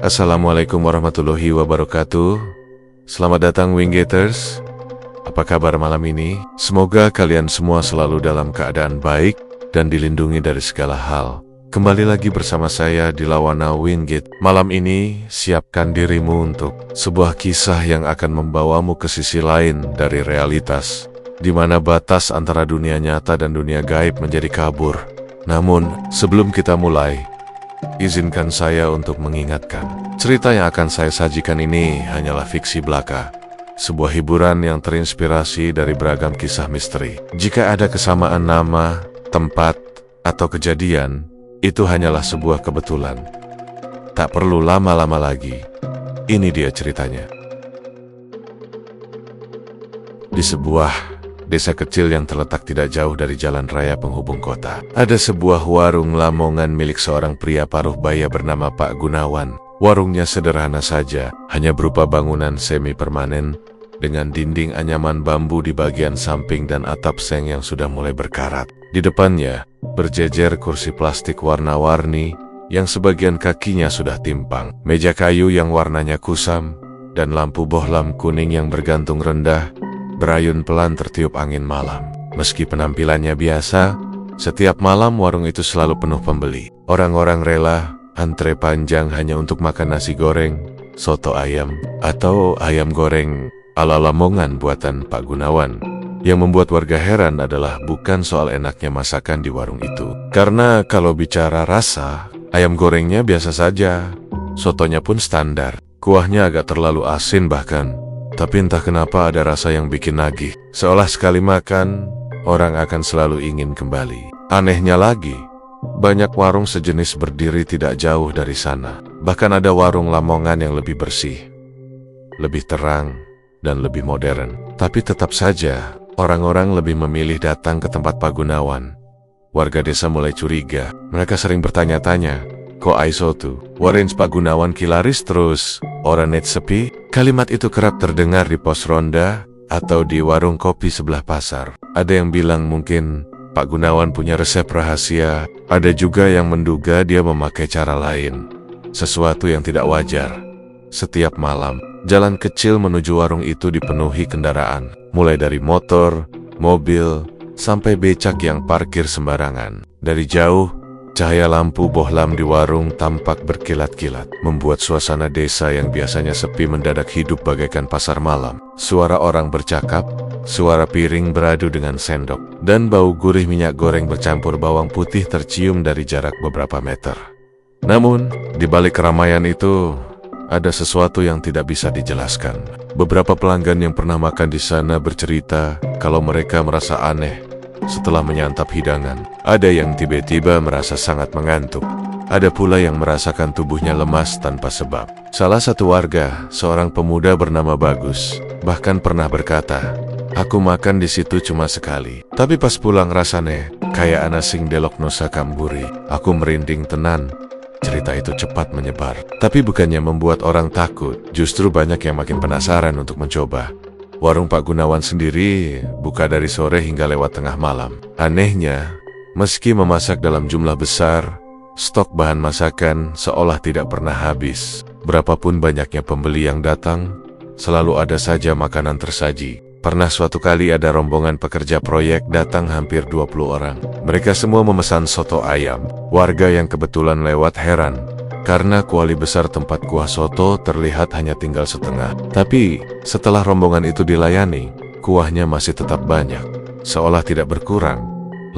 Assalamualaikum warahmatullahi wabarakatuh. Selamat datang Winggaters. Apa kabar malam ini? Semoga kalian semua selalu dalam keadaan baik dan dilindungi dari segala hal. Kembali lagi bersama saya di Lawana Wingate. Malam ini siapkan dirimu untuk sebuah kisah yang akan membawamu ke sisi lain dari realitas, di mana batas antara dunia nyata dan dunia gaib menjadi kabur. Namun, sebelum kita mulai, izinkan saya untuk mengingatkan, cerita yang akan saya sajikan ini hanyalah fiksi belaka, sebuah hiburan yang terinspirasi dari beragam kisah misteri. Jika ada kesamaan nama, tempat, atau kejadian, itu hanyalah sebuah kebetulan. Tak perlu lama-lama lagi, ini dia ceritanya. Di sebuah desa kecil yang terletak tidak jauh dari jalan raya penghubung kota, ada sebuah warung lamongan milik seorang pria paruh baya bernama Pak Gunawan. Warungnya sederhana saja, hanya berupa bangunan semi-permanen dengan dinding anyaman bambu di bagian samping dan atap seng yang sudah mulai berkarat. Di depannya, berjejer kursi plastik warna-warni yang sebagian kakinya sudah timpang, meja kayu yang warnanya kusam, dan lampu bohlam kuning yang bergantung rendah berayun pelan tertiup angin malam. Meski penampilannya biasa, setiap malam warung itu selalu penuh pembeli. Orang-orang rela antre panjang hanya untuk makan nasi goreng, soto ayam, atau ayam goreng ala Lamongan buatan Pak Gunawan. Yang membuat warga heran adalah bukan soal enaknya masakan di warung itu. Karena kalau bicara rasa, ayam gorengnya biasa saja, sotonya pun standar, kuahnya agak terlalu asin bahkan. Tapi entah kenapa ada rasa yang bikin nagih. Seolah sekali makan, orang akan selalu ingin kembali. Anehnya lagi, banyak warung sejenis berdiri tidak jauh dari sana. Bahkan ada warung Lamongan yang lebih bersih, lebih terang, dan lebih modern. Tapi tetap saja, orang-orang lebih memilih datang ke tempat Pak Gunawan. Warga desa mulai curiga. Mereka sering bertanya-tanya, kok aiso tuh, warung Pak Gunawan kilaris terus, orang net sepi? Kalimat itu kerap terdengar di pos ronda atau di warung kopi sebelah pasar. Ada yang bilang mungkin Pak Gunawan punya resep rahasia. Ada juga yang menduga dia memakai cara lain, sesuatu yang tidak wajar. Setiap malam, jalan kecil menuju warung itu dipenuhi kendaraan, mulai dari motor, mobil, sampai becak yang parkir sembarangan. Dari jauh, cahaya lampu bohlam di warung tampak berkilat-kilat, membuat suasana desa yang biasanya sepi mendadak hidup bagaikan pasar malam. Suara orang bercakap, suara piring beradu dengan sendok, dan bau gurih minyak goreng bercampur bawang putih tercium dari jarak beberapa meter. Namun, di balik keramaian itu, ada sesuatu yang tidak bisa dijelaskan. Beberapa pelanggan yang pernah makan di sana bercerita kalau mereka merasa aneh setelah menyantap hidangan. Ada yang tiba-tiba merasa sangat mengantuk. Ada pula yang merasakan tubuhnya lemas tanpa sebab. Salah satu warga, seorang pemuda bernama Bagus, bahkan pernah berkata, "Aku makan di situ cuma sekali, tapi pas pulang rasane kayak ana sing delok nosa kamburi. Aku merinding tenan." Cerita itu cepat menyebar, tapi bukannya membuat orang takut, justru banyak yang makin penasaran untuk mencoba. Warung Pak Gunawan sendiri buka dari sore hingga lewat tengah malam. Anehnya, meski memasak dalam jumlah besar, stok bahan masakan seolah tidak pernah habis. Berapapun banyaknya pembeli yang datang, selalu ada saja makanan tersaji. Pernah suatu kali ada rombongan pekerja proyek datang hampir 20 orang. Mereka semua memesan soto ayam. Warga yang kebetulan lewat heran karena kuali besar tempat kuah soto terlihat hanya tinggal setengah. Tapi, setelah rombongan itu dilayani, kuahnya masih tetap banyak, seolah tidak berkurang.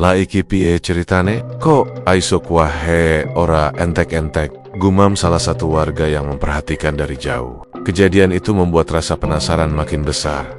"La iki piye ceritane? Kok aiso kuahe ora entek-entek?" gumam salah satu warga yang memperhatikan dari jauh. Kejadian itu membuat rasa penasaran makin besar.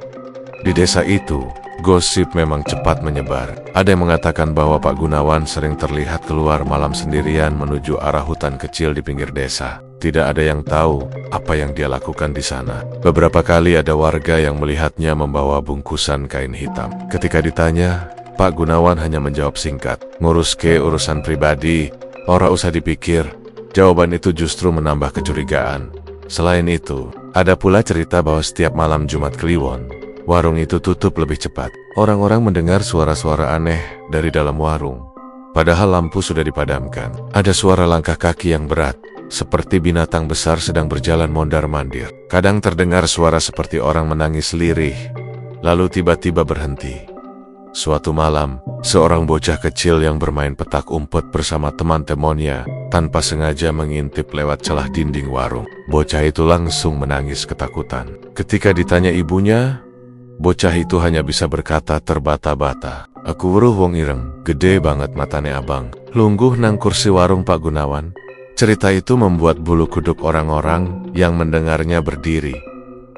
Di desa itu, gosip memang cepat menyebar. Ada yang mengatakan bahwa Pak Gunawan sering terlihat keluar malam sendirian menuju arah hutan kecil di pinggir desa. Tidak ada yang tahu apa yang dia lakukan di sana. Beberapa kali ada warga yang melihatnya membawa bungkusan kain hitam. Ketika ditanya, Pak Gunawan hanya menjawab singkat, "Ngurus ke urusan pribadi, ora usah dipikir." Jawaban itu justru menambah kecurigaan. Selain itu, ada pula cerita bahwa setiap malam Jumat Kliwon, warung itu tutup lebih cepat. Orang-orang mendengar suara-suara aneh dari dalam warung. Padahal lampu sudah dipadamkan. Ada suara langkah kaki yang berat, seperti binatang besar sedang berjalan mondar-mandir. Kadang terdengar suara seperti orang menangis lirih, lalu tiba-tiba berhenti. Suatu malam, seorang bocah kecil yang bermain petak umpet bersama teman-temannya tanpa sengaja mengintip lewat celah dinding warung. Bocah itu langsung menangis ketakutan. Ketika ditanya ibunya, bocah itu hanya bisa berkata terbata-bata, "Aku weruh wong ireng, gede banget matane abang, lungguh nang kursi warung Pak Gunawan." Cerita itu membuat bulu kuduk orang-orang yang mendengarnya berdiri.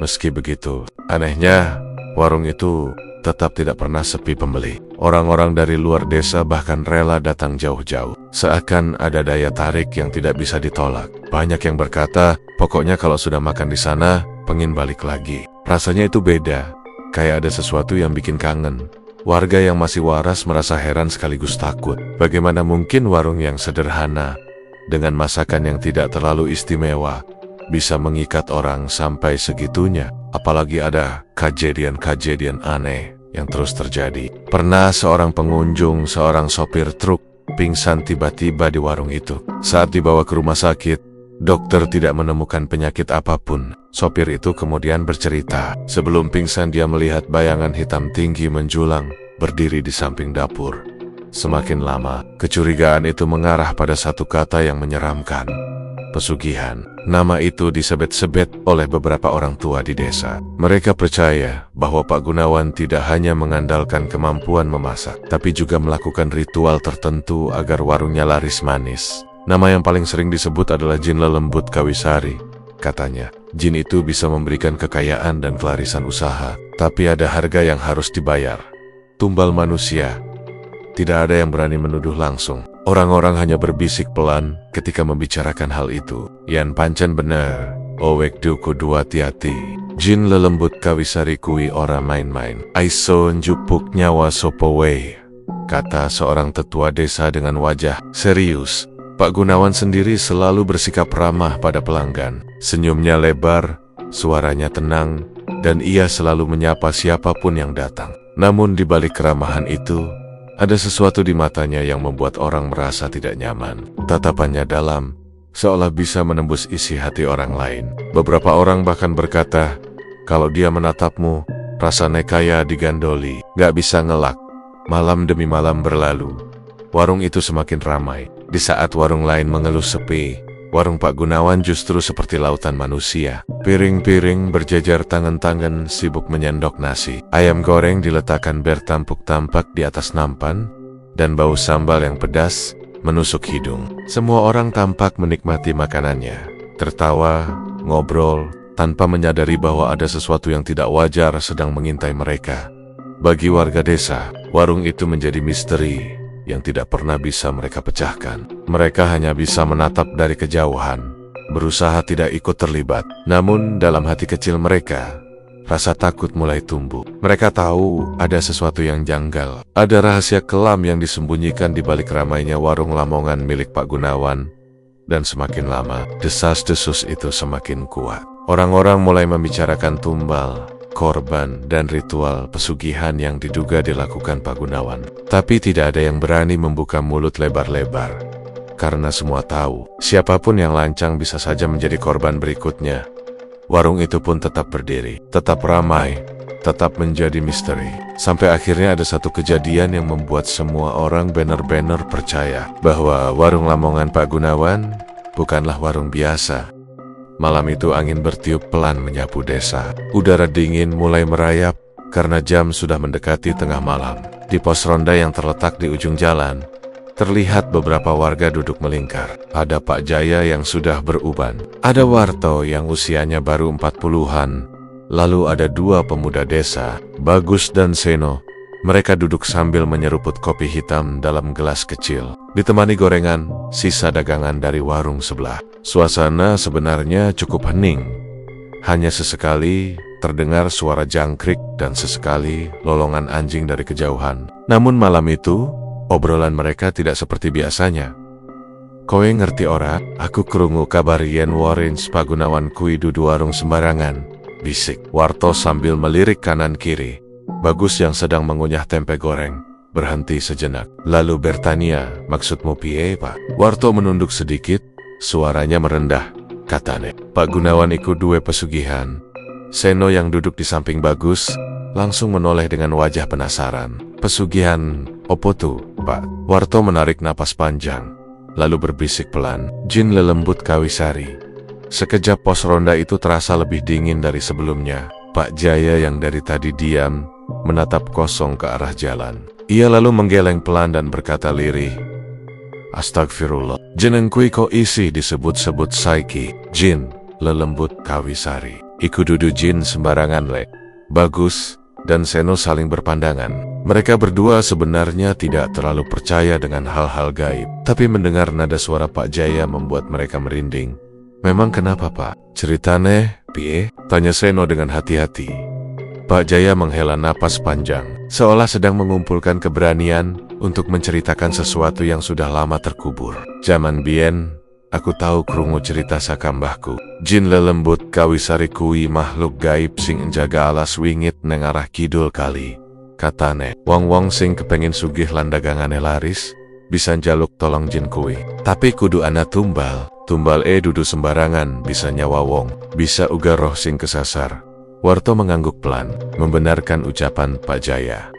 Meski begitu, anehnya, warung itu tetap tidak pernah sepi pembeli. Orang-orang dari luar desa bahkan rela datang jauh-jauh. Seakan ada daya tarik yang tidak bisa ditolak. Banyak yang berkata, pokoknya kalau sudah makan di sana, pengen balik lagi. Rasanya itu beda, kayak ada sesuatu yang bikin kangen. Warga yang masih waras merasa heran sekaligus takut. Bagaimana mungkin warung yang sederhana, dengan masakan yang tidak terlalu istimewa, bisa mengikat orang sampai segitunya? Apalagi ada kejadian-kejadian aneh yang terus terjadi. Pernah seorang pengunjung, seorang sopir truk, pingsan tiba-tiba di warung itu. Saat dibawa ke rumah sakit, dokter tidak menemukan penyakit apapun. Sopir itu kemudian bercerita, sebelum pingsan dia melihat bayangan hitam tinggi menjulang, berdiri di samping dapur. Semakin lama, kecurigaan itu mengarah pada satu kata yang menyeramkan: pesugihan. Nama itu disebet-sebet oleh beberapa orang tua di desa. Mereka percaya bahwa Pak Gunawan tidak hanya mengandalkan kemampuan memasak, tapi juga melakukan ritual tertentu agar warungnya laris manis. Nama yang paling sering disebut adalah Jin Lelembut Kawisari. Katanya, jin itu bisa memberikan kekayaan dan kelarisan usaha, tapi ada harga yang harus dibayar. Tumbal manusia. Tidak ada yang berani menuduh langsung. Orang-orang hanya berbisik pelan ketika membicarakan hal itu. Yan pancen bener, owek duku dua tiati. Jin Lelembut Kawisari kui ora main-main. Aiso njupuk nyawa sopowe, kata seorang tetua desa dengan wajah serius. Pak Gunawan sendiri selalu bersikap ramah pada pelanggan. Senyumnya lebar, suaranya tenang, dan ia selalu menyapa siapapun yang datang. Namun di balik keramahan itu, ada sesuatu di matanya yang membuat orang merasa tidak nyaman. Tatapannya dalam, seolah bisa menembus isi hati orang lain. Beberapa orang bahkan berkata, kalau dia menatapmu, rasanya kaya digandoli, gak bisa ngelak. Malam demi malam berlalu, warung itu semakin ramai. Di saat warung lain mengeluh sepi, warung Pak Gunawan justru seperti lautan manusia. Piring-piring berjajar, tangan-tangan sibuk menyendok nasi. Ayam goreng diletakkan bertampuk-tampak di atas nampan, dan bau sambal yang pedas menusuk hidung. Semua orang tampak menikmati makanannya, tertawa, ngobrol, tanpa menyadari bahwa ada sesuatu yang tidak wajar sedang mengintai mereka. Bagi warga desa, warung itu menjadi misteri yang tidak pernah bisa mereka pecahkan. Mereka hanya bisa menatap dari kejauhan, berusaha tidak ikut terlibat. Namun dalam hati kecil mereka, rasa takut mulai tumbuh. Mereka tahu ada sesuatu yang janggal. Ada rahasia kelam yang disembunyikan di balik ramainya warung Lamongan milik Pak Gunawan. Dan semakin lama, desas-desus itu semakin kuat. Orang-orang mulai membicarakan tumbal, korban, dan ritual pesugihan yang diduga dilakukan Pak Gunawan. Tapi tidak ada yang berani membuka mulut lebar-lebar, karena semua tahu, siapapun yang lancang bisa saja menjadi korban berikutnya. Warung itu pun tetap berdiri, tetap ramai, tetap menjadi misteri. Sampai akhirnya ada satu kejadian yang membuat semua orang benar-benar percaya bahwa warung Lamongan Pak Gunawan bukanlah warung biasa. Malam itu angin bertiup pelan menyapu desa. Udara dingin mulai merayap karena jam sudah mendekati tengah malam. Di pos ronda yang terletak di ujung jalan, terlihat beberapa warga duduk melingkar. Ada Pak Jaya yang sudah beruban. Ada Warto yang usianya baru 40-an. Lalu ada dua pemuda desa, Bagus dan Seno. Mereka duduk sambil menyeruput kopi hitam dalam gelas kecil, ditemani gorengan, sisa dagangan dari warung sebelah. Suasana sebenarnya cukup hening. Hanya sesekali terdengar suara jangkrik dan sesekali lolongan anjing dari kejauhan. Namun malam itu, obrolan mereka tidak seperti biasanya. Kowe ngerti ora, aku krungu kabar yen Warins Pak Gunawan kui dudu warung sembarangan, bisik Warto sambil melirik kanan kiri. Bagus yang sedang mengunyah tempe goreng berhenti sejenak, lalu bertanya, maksudmu piye Pak? Warto menunduk sedikit, Suaranya merendah, katane. Pak Gunawan iku duwe pesugihan. Seno yang duduk di samping Bagus langsung menoleh dengan wajah penasaran. Pesugihan opo tuh, Pak? Warto menarik napas panjang, lalu berbisik pelan, "Jin lelembut Kawisari." Sekejap pos ronda itu terasa lebih dingin dari sebelumnya. Pak Jaya yang dari tadi diam menatap kosong ke arah jalan. Ia lalu menggeleng pelan dan berkata lirih, "Astagfirullah, jenengku iko isi disebut-sebut saiki, Jin lelembut Kawisari. Iku dudu jin sembarangan le." Bagus dan Seno saling berpandangan. Mereka berdua sebenarnya tidak terlalu percaya dengan hal-hal gaib, tapi mendengar nada suara Pak Jaya membuat mereka merinding. "Memang kenapa, Pak? Ceritane, piye?" tanya Seno dengan hati-hati. Pak Jaya menghela napas panjang, seolah sedang mengumpulkan keberanian untuk menceritakan sesuatu yang sudah lama terkubur. "Zaman bien, aku tahu krungu cerita saka mbahku. Jin lelembut Kawisari kuwi makhluk gaib sing njaga alas wingit neng arah kidul kali. Katane, wong-wong sing kepengin sugih lan dagangane laris, bisa njaluk tolong jin kuwi. Tapi kudu ana tumbal. Tumbal dudu sembarangan, bisa nyawa wong, bisa uga roh sing kesasar." Warto mengangguk pelan, membenarkan ucapan Pak Jaya.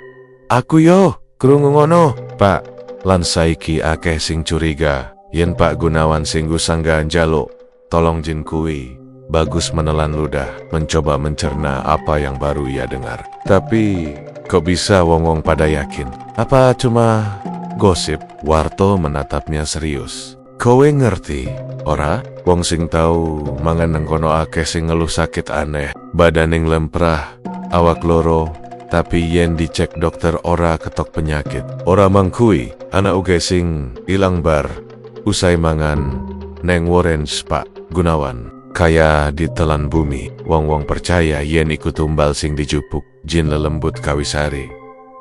"Aku yo, krungu ngono, Pak. Lan saiki akeh sing curiga, yen Pak Gunawan singgu sangga njaluk tolong jin kuwi." Bagus menelan ludah, mencoba mencerna apa yang baru ia dengar. "Tapi, kok bisa wong-wong pada yakin? Apa cuma gosip?" Warto menatapnya serius. "Kowe ngerti, ora? Wong sing tau mangan nang kono akeh sing ngeluh sakit aneh, badaning lemprah, awak loro, tapi yen dicek dokter ora ketok penyakit. Ora mangkui, ana uga sing ilang bar usai mangan neng Orange Pak Gunawan. Kaya ditelan bumi, wong-wong percaya yen iku tumbal sing dijupuk jin lelembut Kawisari."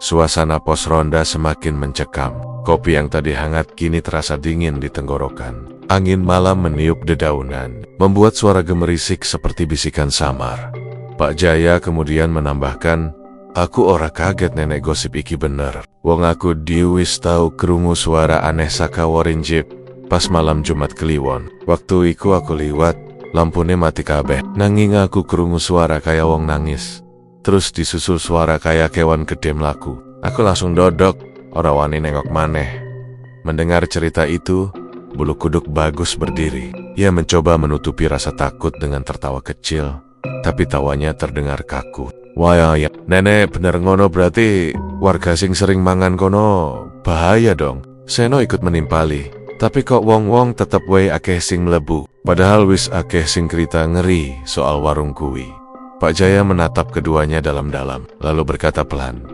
Suasana pos ronda semakin mencekam. Kopi yang tadi hangat kini terasa dingin di tenggorokan. Angin malam meniup dedaunan, membuat suara gemerisik seperti bisikan samar. Pak Jaya kemudian menambahkan, "Aku ora kaget nenek gosip iki bener. Wong aku diwis tau krungu suara aneh saka Warinjip pas malam Jumat Kliwon. Waktu iku aku liwat, lampune mati kabeh. Nanging aku krungu suara kaya wong nangis. Terus disusul suara kaya kewan gede mlaku. Aku langsung dodok, ora wani nengok maneh." Mendengar cerita itu, bulu kuduk Bagus berdiri. Ia mencoba menutupi rasa takut dengan tertawa kecil, tapi tawanya terdengar kaku. "Wah ya, nenek bener ngono berarti warga sing sering mangan kono bahaya dong." Seno ikut menimpali, "Tapi kok wong-wong tetep wae akeh sing mlebu. Padahal wis akeh sing cerita ngeri soal warung kuwi." Pak Jaya menatap keduanya dalam-dalam, lalu berkata pelan,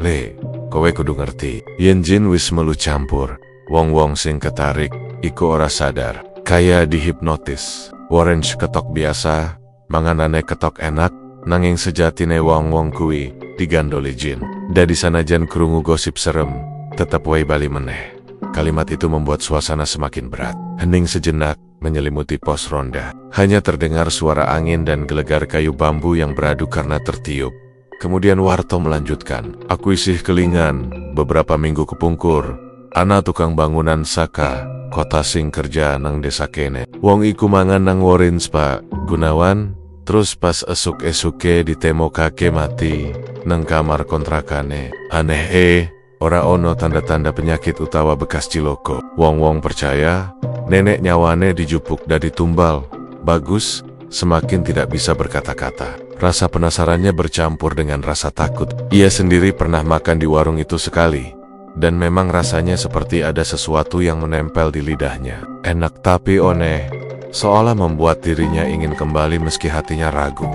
"Le, kowe kudu ngerti, yen jin wis melu campur, wong-wong sing ketarik iku ora sadar, kaya dihipnotis. Orange ketok biasa, manganane ketok enak, nanging sejatine wong-wong kuwi digandoli jin. Dadi sanajan krungu gosip serem, tetep wae bali meneh." Kalimat itu membuat suasana semakin berat. Hening sejenak menyelimuti pos ronda. Hanya terdengar suara angin dan gelegar kayu bambu yang beradu karena tertiup. Kemudian Warto melanjutkan, "Aku isih kelingan, beberapa minggu kepungkur, ana tukang bangunan saka kota sing kerja nang desa kene. Wong iku mangan nang Orange Pak Gunawan, terus pas esuk-esuke ditemokake mati nang kamar kontrakane. Aneh ora ono tanda-tanda penyakit utawa bekas ciloko. Wong-wong percaya nenek nyawane dijupuk dadi tumbal." Bagus semakin tidak bisa berkata-kata. Rasa penasarannya bercampur dengan rasa takut. Ia sendiri pernah makan di warung itu sekali, dan memang rasanya seperti ada sesuatu yang menempel di lidahnya. Enak tapi aneh, seolah membuat dirinya ingin kembali meski hatinya ragu.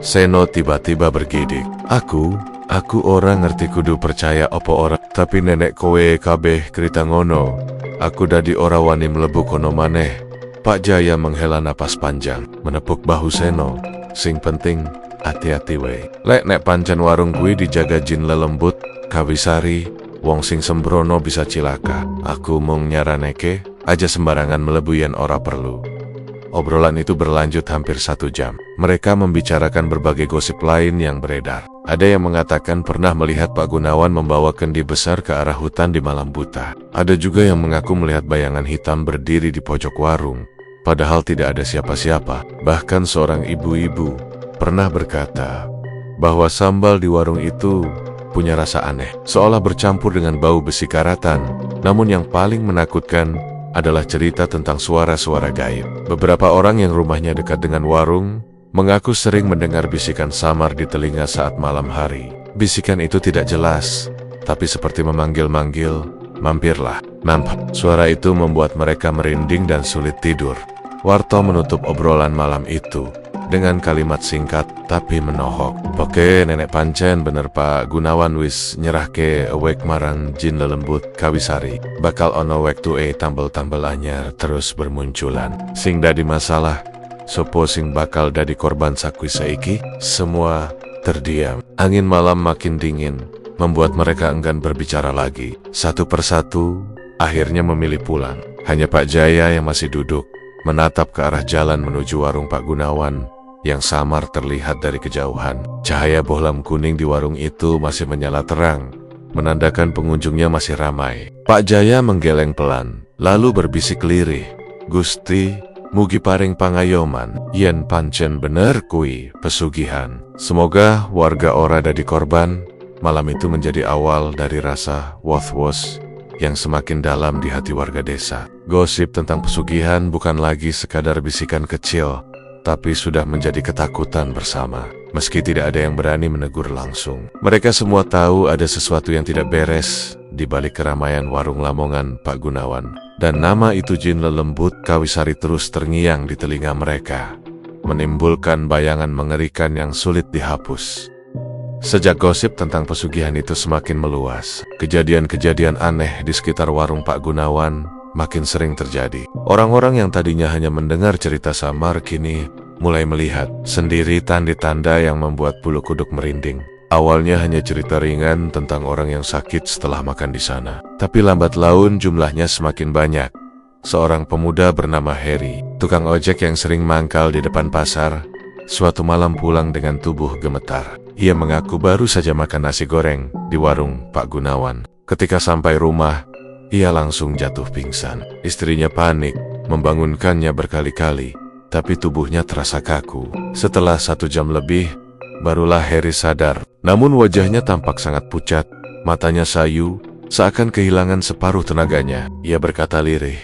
Seno tiba-tiba bergidik. Aku ora ngerti kudu percaya opo ora, tapi nenek kowe kabeh cerita ngono. Aku dadi ora wani mlebu kono maneh." Pak Jaya menghela napas panjang, menepuk bahu Seno. "Sing penting, hati-hati we. Lek nek pancen warung kuwi dijaga jin lelembut Kawisari, wong sing sembrono bisa cilaka. Aku mung nyaraneke, aja sembarangan mlebu yen ora perlu." Obrolan itu berlanjut hampir 1 jam. Mereka membicarakan berbagai gosip lain yang beredar. Ada yang mengatakan pernah melihat Pak Gunawan membawa kendi besar ke arah hutan di malam buta. Ada juga yang mengaku melihat bayangan hitam berdiri di pojok warung, padahal tidak ada siapa-siapa. Bahkan seorang ibu-ibu pernah berkata bahwa sambal di warung itu punya rasa aneh, seolah bercampur dengan bau besi karatan. Namun yang paling menakutkan adalah cerita tentang suara-suara gaib. Beberapa orang yang rumahnya dekat dengan warung mengaku sering mendengar bisikan samar di telinga saat malam hari. Bisikan itu tidak jelas, tapi seperti memanggil-manggil, "Mampirlah, mampir." Suara itu membuat mereka merinding dan sulit tidur. Warto menutup obrolan malam itu dengan kalimat singkat tapi menohok. "Oke, nenek pancen bener Pak Gunawan wis nyerahke awake marang jin lelembut Kawisari. Bakal ono wektu tambel-tambel anyar terus bermunculan. Sing dadi masalah, sopo sing bakal dadi korban sakwi saiki?" Semua terdiam. Angin malam makin dingin, membuat mereka enggan berbicara lagi. Satu persatu, akhirnya memilih pulang. Hanya Pak Jaya yang masih duduk, menatap ke arah jalan menuju warung Pak Gunawan yang samar terlihat dari kejauhan. Cahaya bohlam kuning di warung itu masih menyala terang, menandakan pengunjungnya masih ramai. Pak Jaya menggeleng pelan, lalu berbisik lirih, "Gusti, mugi paring pangayoman, yen pancen bener kui pesugihan. Semoga warga ora dadi korban." Malam itu menjadi awal dari rasa was-was yang semakin dalam di hati warga desa. Gosip tentang pesugihan bukan lagi sekadar bisikan kecil, tapi sudah menjadi ketakutan bersama. Meski tidak ada yang berani menegur langsung, mereka semua tahu ada sesuatu yang tidak beres di balik keramaian warung Lamongan Pak Gunawan. Dan nama itu jin lelembut Kawisari terus terngiang di telinga mereka, menimbulkan bayangan mengerikan yang sulit dihapus. Sejak gosip tentang pesugihan itu semakin meluas, kejadian-kejadian aneh di sekitar warung Pak Gunawan makin sering terjadi. Orang-orang yang tadinya hanya mendengar cerita samar kini mulai melihat sendiri tanda-tanda yang membuat bulu kuduk merinding. Awalnya hanya cerita ringan tentang orang yang sakit setelah makan di sana, tapi lambat laun jumlahnya semakin banyak. Seorang pemuda bernama Harry, tukang ojek yang sering mangkal di depan pasar, suatu malam pulang dengan tubuh gemetar. Ia mengaku baru saja makan nasi goreng di warung Pak Gunawan. Ketika sampai rumah, ia langsung jatuh pingsan. Istrinya panik, membangunkannya berkali-kali, tapi tubuhnya terasa kaku. Setelah 1 jam lebih, barulah Harry sadar. Namun wajahnya tampak sangat pucat, matanya sayu, seakan kehilangan separuh tenaganya. Ia berkata lirih,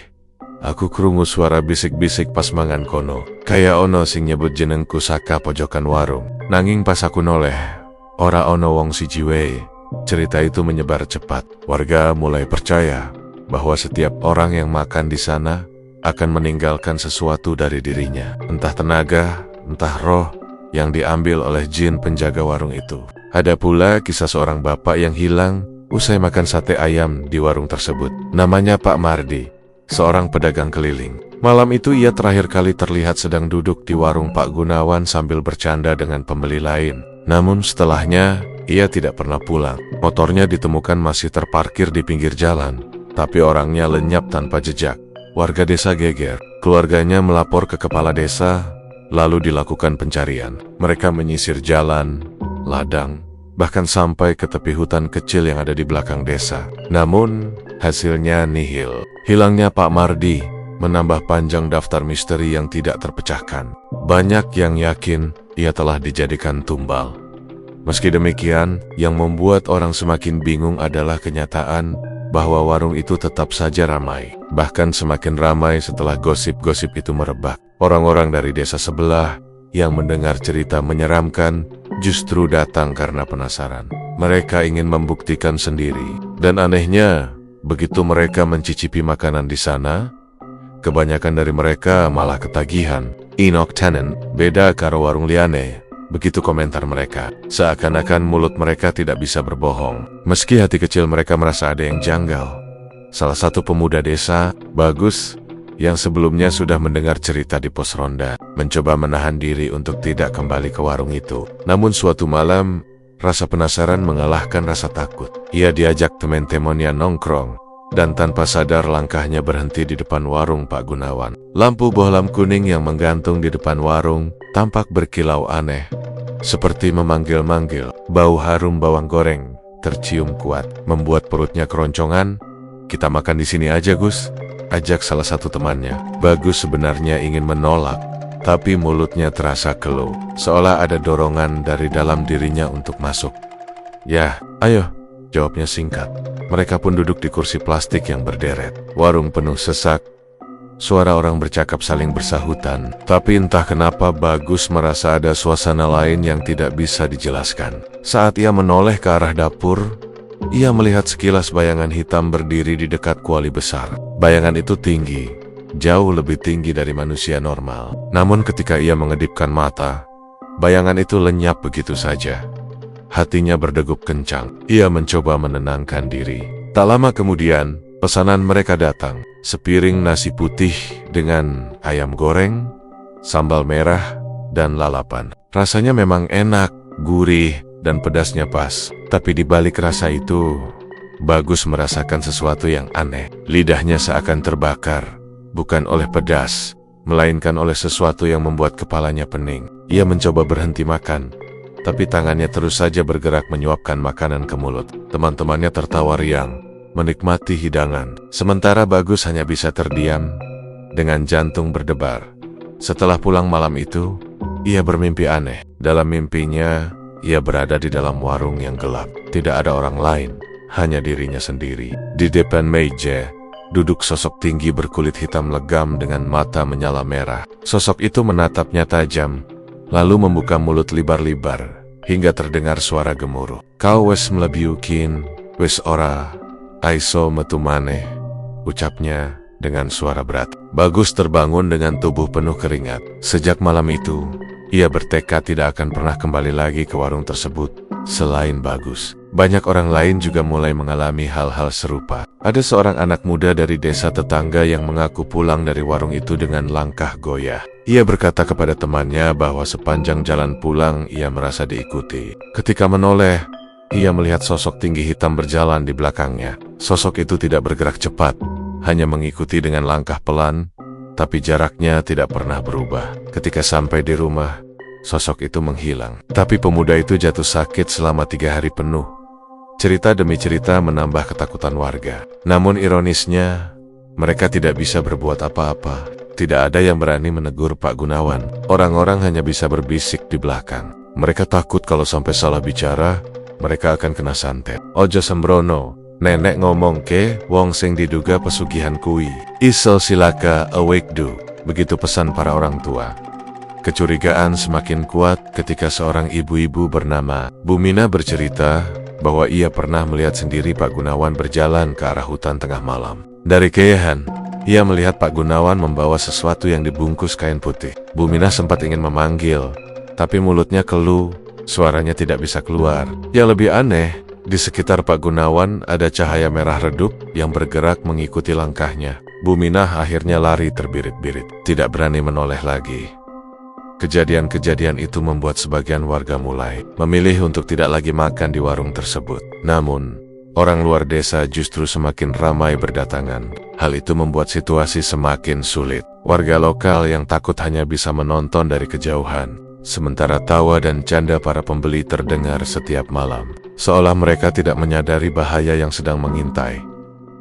"Aku krungu suara bisik-bisik pas mangan kono. Kaya ono sing nyebut jenengku saka pojokan warung. Nanging pas aku noleh, ora ono wong siji wae." Cerita itu menyebar cepat. Warga mulai percaya bahwa setiap orang yang makan di sana akan meninggalkan sesuatu dari dirinya. Entah tenaga, entah roh yang diambil oleh jin penjaga warung itu. Ada pula kisah seorang bapak yang hilang usai makan sate ayam di warung tersebut. Namanya Pak Mardi, seorang pedagang keliling. Malam itu ia terakhir kali terlihat sedang duduk di warung Pak Gunawan sambil bercanda dengan pembeli lain. Namun setelahnya, ia tidak pernah pulang. Motornya ditemukan masih terparkir di pinggir jalan, tapi orangnya lenyap tanpa jejak. Warga desa geger. Keluarganya melapor ke kepala desa, lalu dilakukan pencarian. Mereka menyisir jalan, ladang, bahkan sampai ke tepi hutan kecil yang ada di belakang desa. Namun, hasilnya nihil. Hilangnya Pak Mardi menambah panjang daftar misteri yang tidak terpecahkan. Banyak yang yakin ia telah dijadikan tumbal. Meski demikian, yang membuat orang semakin bingung adalah kenyataan bahwa warung itu tetap saja ramai. Bahkan semakin ramai setelah gosip-gosip itu merebak. Orang-orang dari desa sebelah yang mendengar cerita menyeramkan justru datang karena penasaran. Mereka ingin membuktikan sendiri. Dan anehnya, begitu mereka mencicipi makanan di sana, kebanyakan dari mereka malah ketagihan. "Inok tenen, beda karo warung liane," begitu komentar mereka. Seakan-akan mulut mereka tidak bisa berbohong. Meski hati kecil mereka merasa ada yang janggal. Salah satu pemuda desa, Bagus, yang sebelumnya sudah mendengar cerita di pos ronda, mencoba menahan diri untuk tidak kembali ke warung itu. Namun suatu malam, rasa penasaran mengalahkan rasa takut. Ia diajak teman-temannya nongkrong, dan tanpa sadar langkahnya berhenti di depan warung Pak Gunawan. Lampu bohlam kuning yang menggantung di depan warung tampak berkilau aneh, seperti memanggil-manggil. Bau harum bawang goreng tercium kuat, membuat perutnya keroncongan. "Kita makan di sini aja, Gus. ajak salah satu temannya. Bagus sebenarnya ingin menolak, tapi mulutnya terasa keluh, seolah ada dorongan dari dalam dirinya untuk masuk. "Ya, ayo," jawabnya singkat. Mereka pun duduk di kursi plastik yang berderet. Warung penuh sesak. Suara orang bercakap saling bersahutan. Tapi entah kenapa Bagus merasa ada suasana lain yang tidak bisa dijelaskan. Saat ia menoleh ke arah dapur, ia melihat sekilas bayangan hitam berdiri di dekat kuali besar. Bayangan itu tinggi, jauh lebih tinggi dari manusia normal. Namun ketika ia mengedipkan mata, bayangan itu lenyap begitu saja. Hatinya berdegup kencang. Ia mencoba menenangkan diri. Tak lama kemudian, pesanan mereka datang. Sepiring nasi putih dengan ayam goreng, sambal merah, dan lalapan. Rasanya memang enak, gurih, dan pedasnya pas. Tapi di balik rasa itu, Bagus merasakan sesuatu yang aneh. Lidahnya seakan terbakar, bukan oleh pedas, melainkan oleh sesuatu yang membuat kepalanya pening. Ia mencoba berhenti makan, tapi tangannya terus saja bergerak menyuapkan makanan ke mulut. Teman-temannya tertawa riang, menikmati hidangan. Sementara Bagus hanya bisa terdiam, dengan jantung berdebar. Setelah pulang malam itu, ia bermimpi aneh. Dalam mimpinya, ia berada di dalam warung yang gelap. Tidak ada orang lain, hanya dirinya sendiri. Di depan meja, duduk sosok tinggi berkulit hitam legam dengan mata menyala merah. Sosok itu menatapnya tajam, lalu membuka mulut libar-libar, hingga terdengar suara gemuruh. "Kau wes mlebiukin, wes ora, aiso metu maneh," ucapnya dengan suara berat. Bagus terbangun dengan tubuh penuh keringat. Sejak malam itu, ia bertekad tidak akan pernah kembali lagi ke warung tersebut. Selain Bagus, banyak orang lain juga mulai mengalami hal-hal serupa. Ada seorang anak muda dari desa tetangga yang mengaku pulang dari warung itu dengan langkah goyah. Ia berkata kepada temannya bahwa sepanjang jalan pulang ia merasa diikuti. Ketika menoleh, ia melihat sosok tinggi hitam berjalan di belakangnya. Sosok itu tidak bergerak cepat, hanya mengikuti dengan langkah pelan, tapi jaraknya tidak pernah berubah. Ketika sampai di rumah, sosok itu menghilang. Tapi pemuda itu jatuh sakit selama 3 hari penuh. Cerita demi cerita menambah ketakutan warga. Namun ironisnya, mereka tidak bisa berbuat apa-apa. Tidak ada yang berani menegur Pak Gunawan. Orang-orang hanya bisa berbisik di belakang. Mereka takut kalau sampai salah bicara, mereka akan kena santet. "Ojo sembrono, nenek ngomong ke wong sing diduga pesugihan kui. Iso silaka awake do." Begitu pesan para orang tua. Kecurigaan semakin kuat ketika seorang ibu-ibu bernama Bumina bercerita bahwa ia pernah melihat sendiri Pak Gunawan berjalan ke arah hutan tengah malam. Dari kejauhan, ia melihat Pak Gunawan membawa sesuatu yang dibungkus kain putih. Bumina sempat ingin memanggil, tapi mulutnya keluh, suaranya tidak bisa keluar. Yang lebih aneh, di sekitar Pak Gunawan ada cahaya merah redup yang bergerak mengikuti langkahnya. Bumina akhirnya lari terbirit-birit, tidak berani menoleh lagi. Kejadian-kejadian itu membuat sebagian warga mulai memilih untuk tidak lagi makan di warung tersebut. Namun, orang luar desa justru semakin ramai berdatangan. Hal itu membuat situasi semakin sulit. Warga lokal yang takut hanya bisa menonton dari kejauhan, sementara tawa dan canda para pembeli terdengar setiap malam, seolah mereka tidak menyadari bahaya yang sedang mengintai.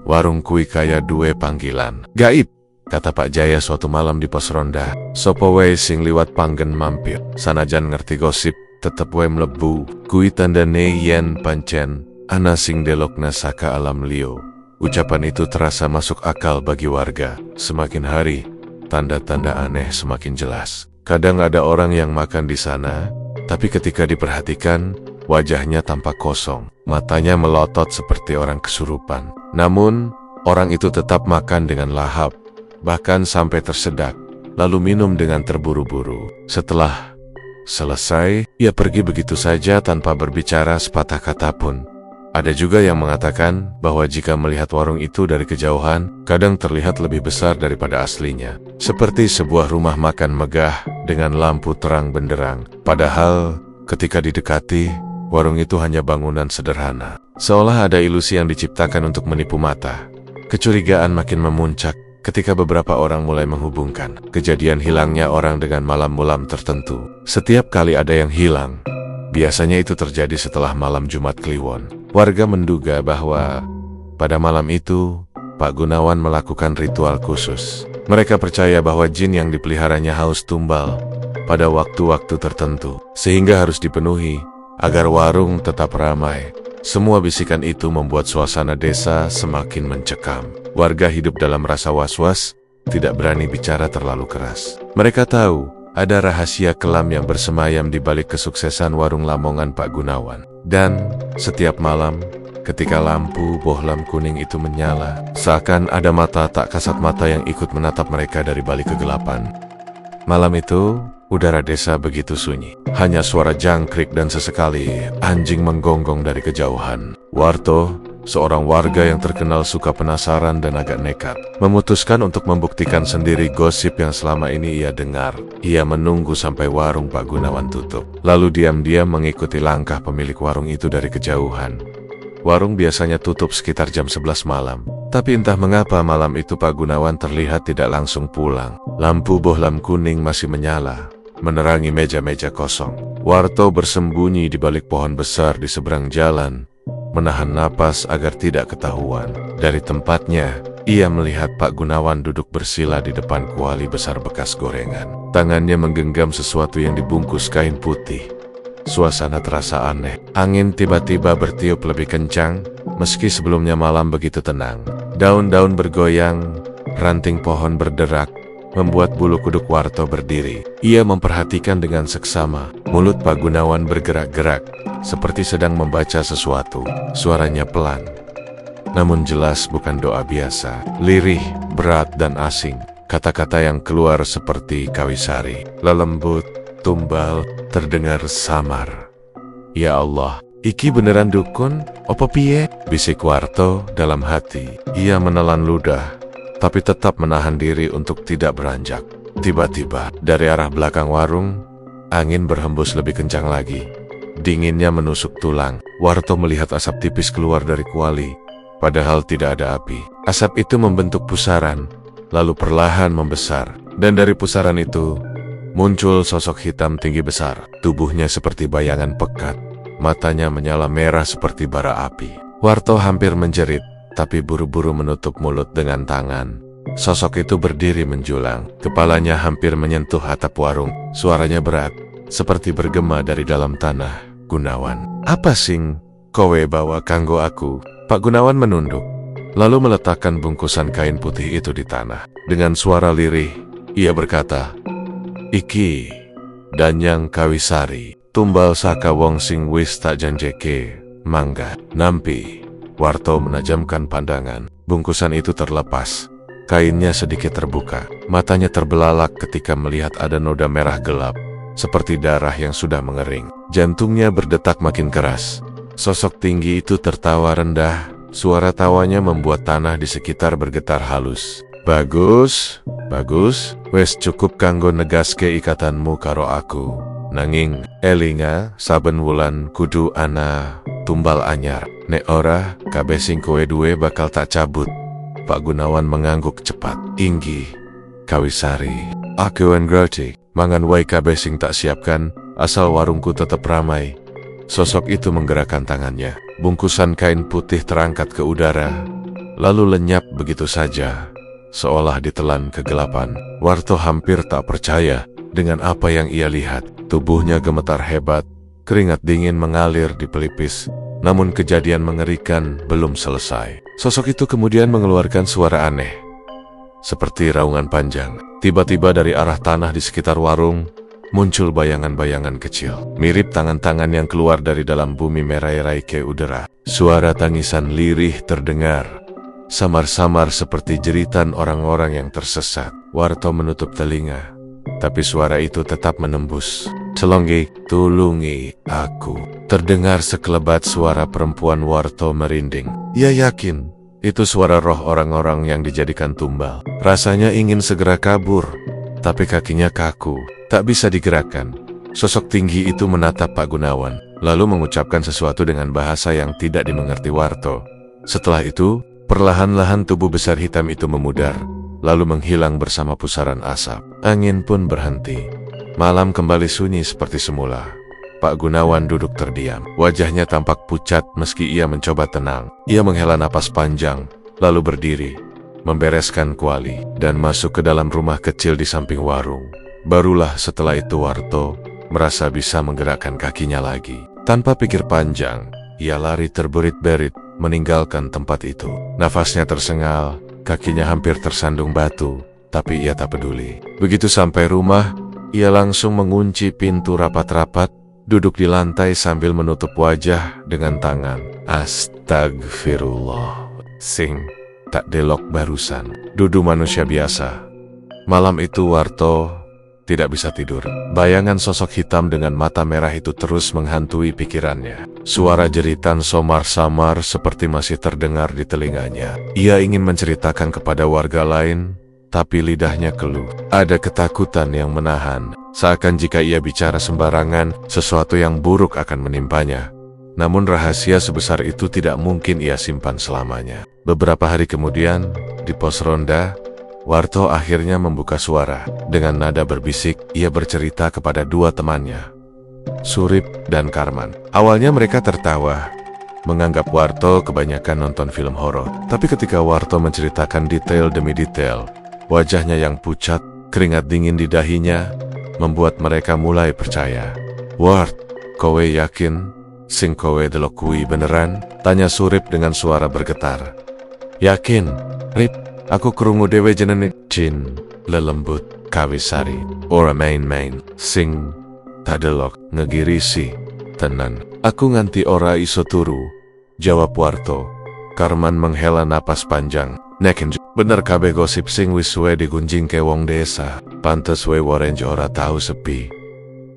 Warung kui kaya duwe panggilan gaib, kata Pak Jaya suatu malam di pos ronda. "Sopo wae sing liwat panggen mampir, sanajan ngerti gosip, tetep wae mlebu. Kui tandane yen pancen ana sing delokna saka alam liyo." Ucapan itu terasa masuk akal bagi warga. Semakin hari, tanda-tanda aneh semakin jelas. Kadang ada orang yang makan di sana, tapi ketika diperhatikan, wajahnya tampak kosong. Matanya melotot seperti orang kesurupan. Namun, orang itu tetap makan dengan lahap, bahkan sampai tersedak, lalu minum dengan terburu-buru. Setelah selesai, ia pergi begitu saja tanpa berbicara sepatah kata pun. Ada juga yang mengatakan bahwa jika melihat warung itu dari kejauhan, kadang terlihat lebih besar daripada aslinya. Seperti sebuah rumah makan megah dengan lampu terang benderang. Padahal, ketika didekati, warung itu hanya bangunan sederhana. Seolah ada ilusi yang diciptakan untuk menipu mata. Kecurigaan makin memuncak ketika beberapa orang mulai menghubungkan kejadian hilangnya orang dengan malam-malam tertentu. Setiap kali ada yang hilang, biasanya itu terjadi setelah malam Jumat Kliwon. Warga menduga bahwa pada malam itu, Pak Gunawan melakukan ritual khusus. Mereka percaya bahwa jin yang dipeliharanya haus tumbal pada waktu-waktu tertentu, sehingga harus dipenuhi agar warung tetap ramai. Semua bisikan itu membuat suasana desa semakin mencekam. Warga hidup dalam rasa was-was, tidak berani bicara terlalu keras. Mereka tahu ada rahasia kelam yang bersemayam di balik kesuksesan warung Lamongan Pak Gunawan. Dan setiap malam, ketika lampu bohlam kuning itu menyala, seakan ada mata tak kasat mata yang ikut menatap mereka dari balik kegelapan. Malam itu, udara desa begitu sunyi. Hanya suara jangkrik dan sesekali anjing menggonggong dari kejauhan. Warto, seorang warga yang terkenal suka penasaran dan agak nekat, memutuskan untuk membuktikan sendiri gosip yang selama ini ia dengar. Ia menunggu sampai warung Pak Gunawan tutup, lalu diam-diam mengikuti langkah pemilik warung itu dari kejauhan. Warung biasanya tutup sekitar jam 11 malam, tapi entah mengapa malam itu Pak Gunawan terlihat tidak langsung pulang. Lampu bohlam kuning masih menyala, menerangi meja-meja kosong. Warto bersembunyi di balik pohon besar di seberang jalan, menahan napas agar tidak ketahuan. Dari tempatnya, ia melihat Pak Gunawan duduk bersila di depan kuali besar bekas gorengan. Tangannya menggenggam sesuatu yang dibungkus kain putih. Suasana terasa aneh. Angin tiba-tiba bertiup lebih kencang, meski sebelumnya malam begitu tenang. Daun-daun bergoyang, ranting pohon berderak, membuat bulu kuduk Warto berdiri. Ia memperhatikan dengan seksama. Mulut Pak Gunawan bergerak-gerak, seperti sedang membaca sesuatu. Suaranya pelan, namun jelas bukan doa biasa. Lirih, berat dan asing. Kata-kata yang keluar seperti kawisari, lelembut, tumbal, terdengar samar. Ya Allah, iki beneran dukun? Opo piye? Bisik Warto dalam hati. Ia menelan ludah, tapi tetap menahan diri untuk tidak beranjak. Tiba-tiba, dari arah belakang warung, angin berhembus lebih kencang lagi. Dinginnya menusuk tulang. Warto melihat asap tipis keluar dari kuali, padahal tidak ada api. Asap itu membentuk pusaran, lalu perlahan membesar. Dan dari pusaran itu, muncul sosok hitam tinggi besar. Tubuhnya seperti bayangan pekat. Matanya menyala merah seperti bara api. Warto hampir menjerit, tapi buru-buru menutup mulut dengan tangan. Sosok itu berdiri menjulang. Kepalanya hampir menyentuh atap warung. Suaranya berat, seperti bergema dari dalam tanah. Gunawan, apa sing kowe bawa kanggo aku? Pak Gunawan menunduk, lalu meletakkan bungkusan kain putih itu di tanah. Dengan suara lirih, ia berkata, "Iki danyang kawisari, tumbal saka wong sing wis tak janjeke, mangga nampi." Warto menajamkan pandangan. Bungkusan itu terlepas. Kainnya sedikit terbuka. Matanya terbelalak ketika melihat ada noda merah gelap, seperti darah yang sudah mengering. Jantungnya berdetak makin keras. Sosok tinggi itu tertawa rendah. Suara tawanya membuat tanah di sekitar bergetar halus. Bagus, bagus. Wes cukup kanggo negaske ikatanmu karo aku. Nanging, elinga, saben wulan kudu ana tumbal anyar. Nek ora, kabeh sing kowe duwe bakal tak cabut. Pak Gunawan mengangguk cepat. Inggi, kawisari, aku engroti, mangan wai kabeh sing tak siapkan, asal warungku tetap ramai. Sosok itu menggerakkan tangannya. Bungkusan kain putih terangkat ke udara, lalu lenyap begitu saja, seolah ditelan kegelapan. Warto hampir tak percaya dengan apa yang ia lihat. Tubuhnya gemetar hebat, keringat dingin mengalir di pelipis. Namun kejadian mengerikan belum selesai. Sosok itu kemudian mengeluarkan suara aneh, seperti raungan panjang. Tiba-tiba dari arah tanah di sekitar warung, muncul bayangan-bayangan kecil, mirip tangan-tangan yang keluar dari dalam bumi merai-rai ke udara. Suara tangisan lirih terdengar, samar-samar seperti jeritan orang-orang yang tersesat. Warto menutup telinga, tapi suara itu tetap menembus. Celonggi, tulungi aku. Terdengar sekelebat suara perempuan. Warto merinding. Ia yakin itu suara roh orang-orang yang dijadikan tumbal. Rasanya ingin segera kabur, tapi kakinya kaku, tak bisa digerakkan. Sosok tinggi itu menatap Pak Gunawan, lalu mengucapkan sesuatu dengan bahasa yang tidak dimengerti Warto. Setelah itu, perlahan-lahan tubuh besar hitam itu memudar, lalu menghilang bersama pusaran asap. Angin pun berhenti. Malam kembali sunyi seperti semula. Pak Gunawan duduk terdiam. Wajahnya tampak pucat meski ia mencoba tenang. Ia menghela napas panjang, lalu berdiri, membereskan kuali, dan masuk ke dalam rumah kecil di samping warung. Barulah setelah itu Warto merasa bisa menggerakkan kakinya lagi. Tanpa pikir panjang, ia lari terberit-berit meninggalkan tempat itu. Nafasnya tersengal, kakinya hampir tersandung batu, tapi ia tak peduli. Begitu sampai rumah, ia langsung mengunci pintu rapat-rapat, duduk di lantai sambil menutup wajah dengan tangan. Astagfirullah. Sing, tak delok barusan. Dudu manusia biasa. Malam itu Warto tidak bisa tidur. Bayangan sosok hitam dengan mata merah itu terus menghantui pikirannya. Suara jeritan samar-samar seperti masih terdengar di telinganya. Ia ingin menceritakan kepada warga lain, tapi lidahnya keluh. Ada ketakutan yang menahan, seakan jika ia bicara sembarangan, sesuatu yang buruk akan menimpanya. Namun rahasia sebesar itu tidak mungkin ia simpan selamanya. Beberapa hari kemudian, di pos ronda, Warto akhirnya membuka suara. Dengan nada berbisik, ia bercerita kepada dua temannya, Surip dan Karman. Awalnya mereka tertawa, menganggap Warto kebanyakan nonton film horor. Tapi ketika Warto menceritakan detail demi detail, wajahnya yang pucat, keringat dingin di dahinya, membuat mereka mulai percaya. Wart, kowe yakin sing kowe delok kuwi beneran? Tanya Surip dengan suara bergetar. Yakin, Rip. Aku krungu dewe jenenge Jin, lelembut, kawisari, ora main-main, sing tadelok ngegirisi, tenan. Aku nganti ora iso turu, jawab Warto. Karman menghela napas panjang. Neken bener kabeh gosip sing wis suwe digunjing ke wong desa, pantes we Orange ora tahu sepi.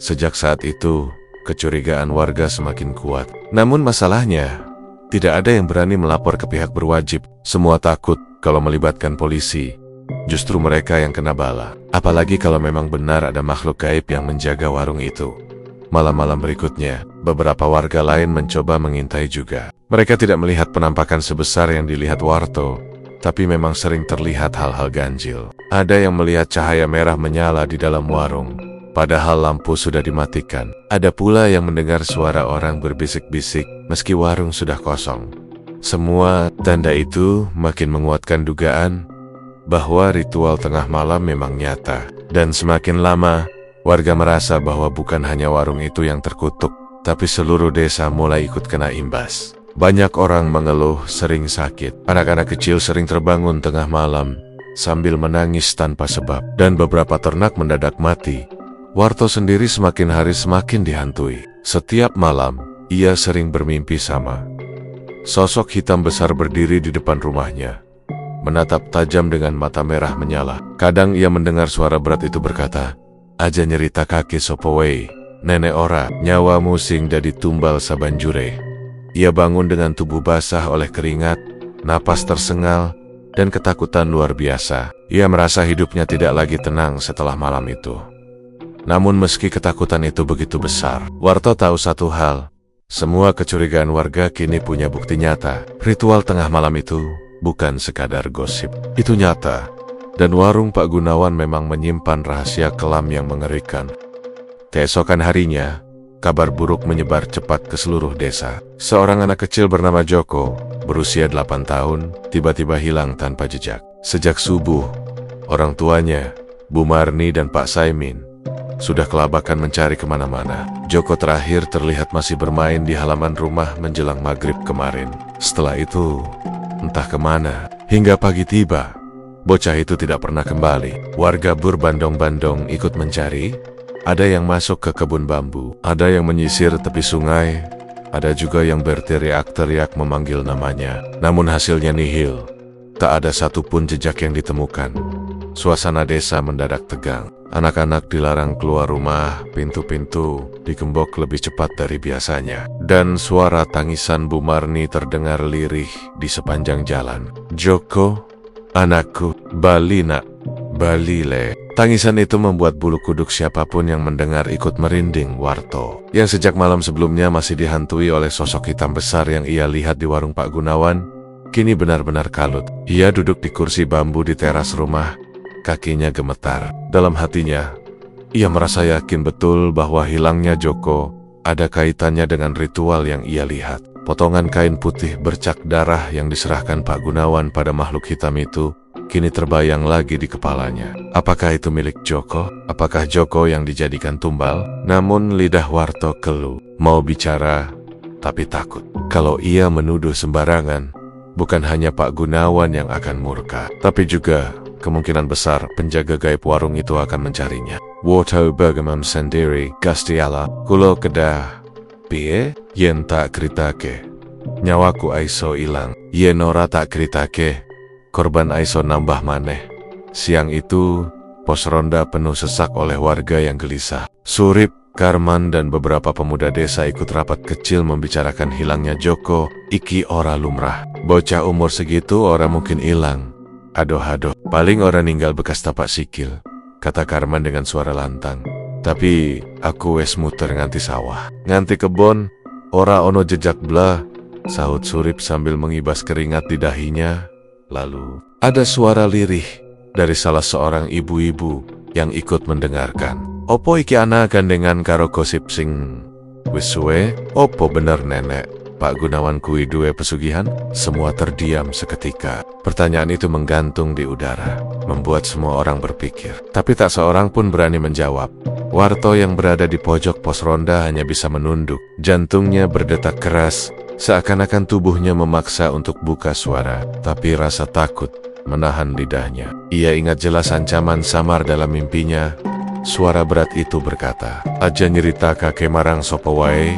Sejak saat itu, kecurigaan warga semakin kuat. Namun masalahnya, tidak ada yang berani melapor ke pihak berwajib. Semua takut kalau melibatkan polisi. Justru mereka yang kena bala. Apalagi kalau memang benar ada makhluk gaib yang menjaga warung itu. Malam-malam berikutnya, beberapa warga lain mencoba mengintai juga. Mereka tidak melihat penampakan sebesar yang dilihat Warto, tapi memang sering terlihat hal-hal ganjil. Ada yang melihat cahaya merah menyala di dalam warung, padahal lampu sudah dimatikan. Ada pula yang mendengar suara orang berbisik-bisik meski warung sudah kosong. Semua tanda itu makin menguatkan dugaan bahwa ritual tengah malam memang nyata. Dan semakin lama, warga merasa bahwa bukan hanya warung itu yang terkutuk, tapi seluruh desa mulai ikut kena imbas. Banyak orang mengeluh sering sakit. Anak-anak kecil sering terbangun tengah malam sambil menangis tanpa sebab. Dan beberapa ternak mendadak mati. Warto sendiri semakin hari semakin dihantui. Setiap malam, ia sering bermimpi sama. Sosok hitam besar berdiri di depan rumahnya, menatap tajam dengan mata merah menyala. Kadang ia mendengar suara berat itu berkata, "Aja nyerita kaki sopowei, nenek ora, nyawamu sing dadi tumbal sabanjure." Ia bangun dengan tubuh basah oleh keringat, napas tersengal, dan ketakutan luar biasa. Ia merasa hidupnya tidak lagi tenang setelah malam itu. Namun meski ketakutan itu begitu besar, Warto tahu satu hal. Semua kecurigaan warga kini punya bukti nyata. Ritual tengah malam itu bukan sekadar gosip. Itu nyata. Dan warung Pak Gunawan memang menyimpan rahasia kelam yang mengerikan. Keesokan harinya, kabar buruk menyebar cepat ke seluruh desa. Seorang anak kecil bernama Joko, berusia 8 tahun, tiba-tiba hilang tanpa jejak. Sejak subuh, orang tuanya, Bu Marni dan Pak Saimin, sudah kelabakan mencari kemana-mana. Joko terakhir terlihat masih bermain di halaman rumah menjelang maghrib kemarin. Setelah itu, entah kemana. Hingga pagi tiba, bocah itu tidak pernah kembali. Warga berbandong-bandong ikut mencari. Ada yang masuk ke kebun bambu, ada yang menyisir tepi sungai, ada juga yang berteriak-teriak memanggil namanya. Namun hasilnya nihil. Tak ada satupun jejak yang ditemukan. Suasana desa mendadak tegang. Anak-anak dilarang keluar rumah, pintu-pintu digembok lebih cepat dari biasanya. Dan suara tangisan Bu Marni terdengar lirih di sepanjang jalan. "Joko, anakku, bali nak, bali le." Tangisan itu membuat bulu kuduk siapapun yang mendengar ikut merinding Warto, yang sejak malam sebelumnya masih dihantui oleh sosok hitam besar yang ia lihat di warung Pak Gunawan, kini benar-benar kalut. Ia duduk di kursi bambu di teras rumah, kakinya gemetar. Dalam hatinya, ia merasa yakin betul bahwa hilangnya Joko ada kaitannya dengan ritual yang ia lihat. Potongan kain putih bercak darah yang diserahkan Pak Gunawan pada makhluk hitam itu kini terbayang lagi di kepalanya. Apakah itu milik Joko? Apakah Joko yang dijadikan tumbal? Namun lidah Warto keluh, mau bicara tapi takut. Kalau ia menuduh sembarangan, bukan hanya Pak Gunawan yang akan murka, tapi juga kemungkinan besar penjaga gaib warung itu akan mencarinya. Warto bergemam sendiri, Gustiala, kulo kedah piye yen tak kritake. Nyawaku aiso ilang, yen ora tak kritake, korban aiso nambah maneh. Siang itu, pos ronda penuh sesak oleh warga yang gelisah. Surip, Karman dan beberapa pemuda desa ikut rapat kecil membicarakan hilangnya Joko. Iki ora lumrah. Bocah umur segitu ora mungkin hilang. Aduh, paling ora ninggal bekas tapak sikil, kata Karman dengan suara lantang. Tapi aku wes muter nganti sawah, nganti kebon, ora ono jejak blah, sahut Surip sambil mengibas keringat di dahinya. Lalu ada suara lirih dari salah seorang ibu-ibu yang ikut mendengarkan. Opo iki ana gandengan karo gosip sing wis suwe? Opo bener nenek Pak Gunawan kui duwe pesugihan? Semua terdiam seketika. Pertanyaan itu menggantung di udara, membuat semua orang berpikir. Tapi tak seorang pun berani menjawab. Warto yang berada di pojok pos ronda hanya bisa menunduk. Jantungnya berdetak keras, seakan-akan tubuhnya memaksa untuk buka suara. Tapi rasa takut menahan lidahnya. Ia ingat jelas ancaman samar dalam mimpinya. Suara berat itu berkata, aja nyerita kakek marang sopo wae,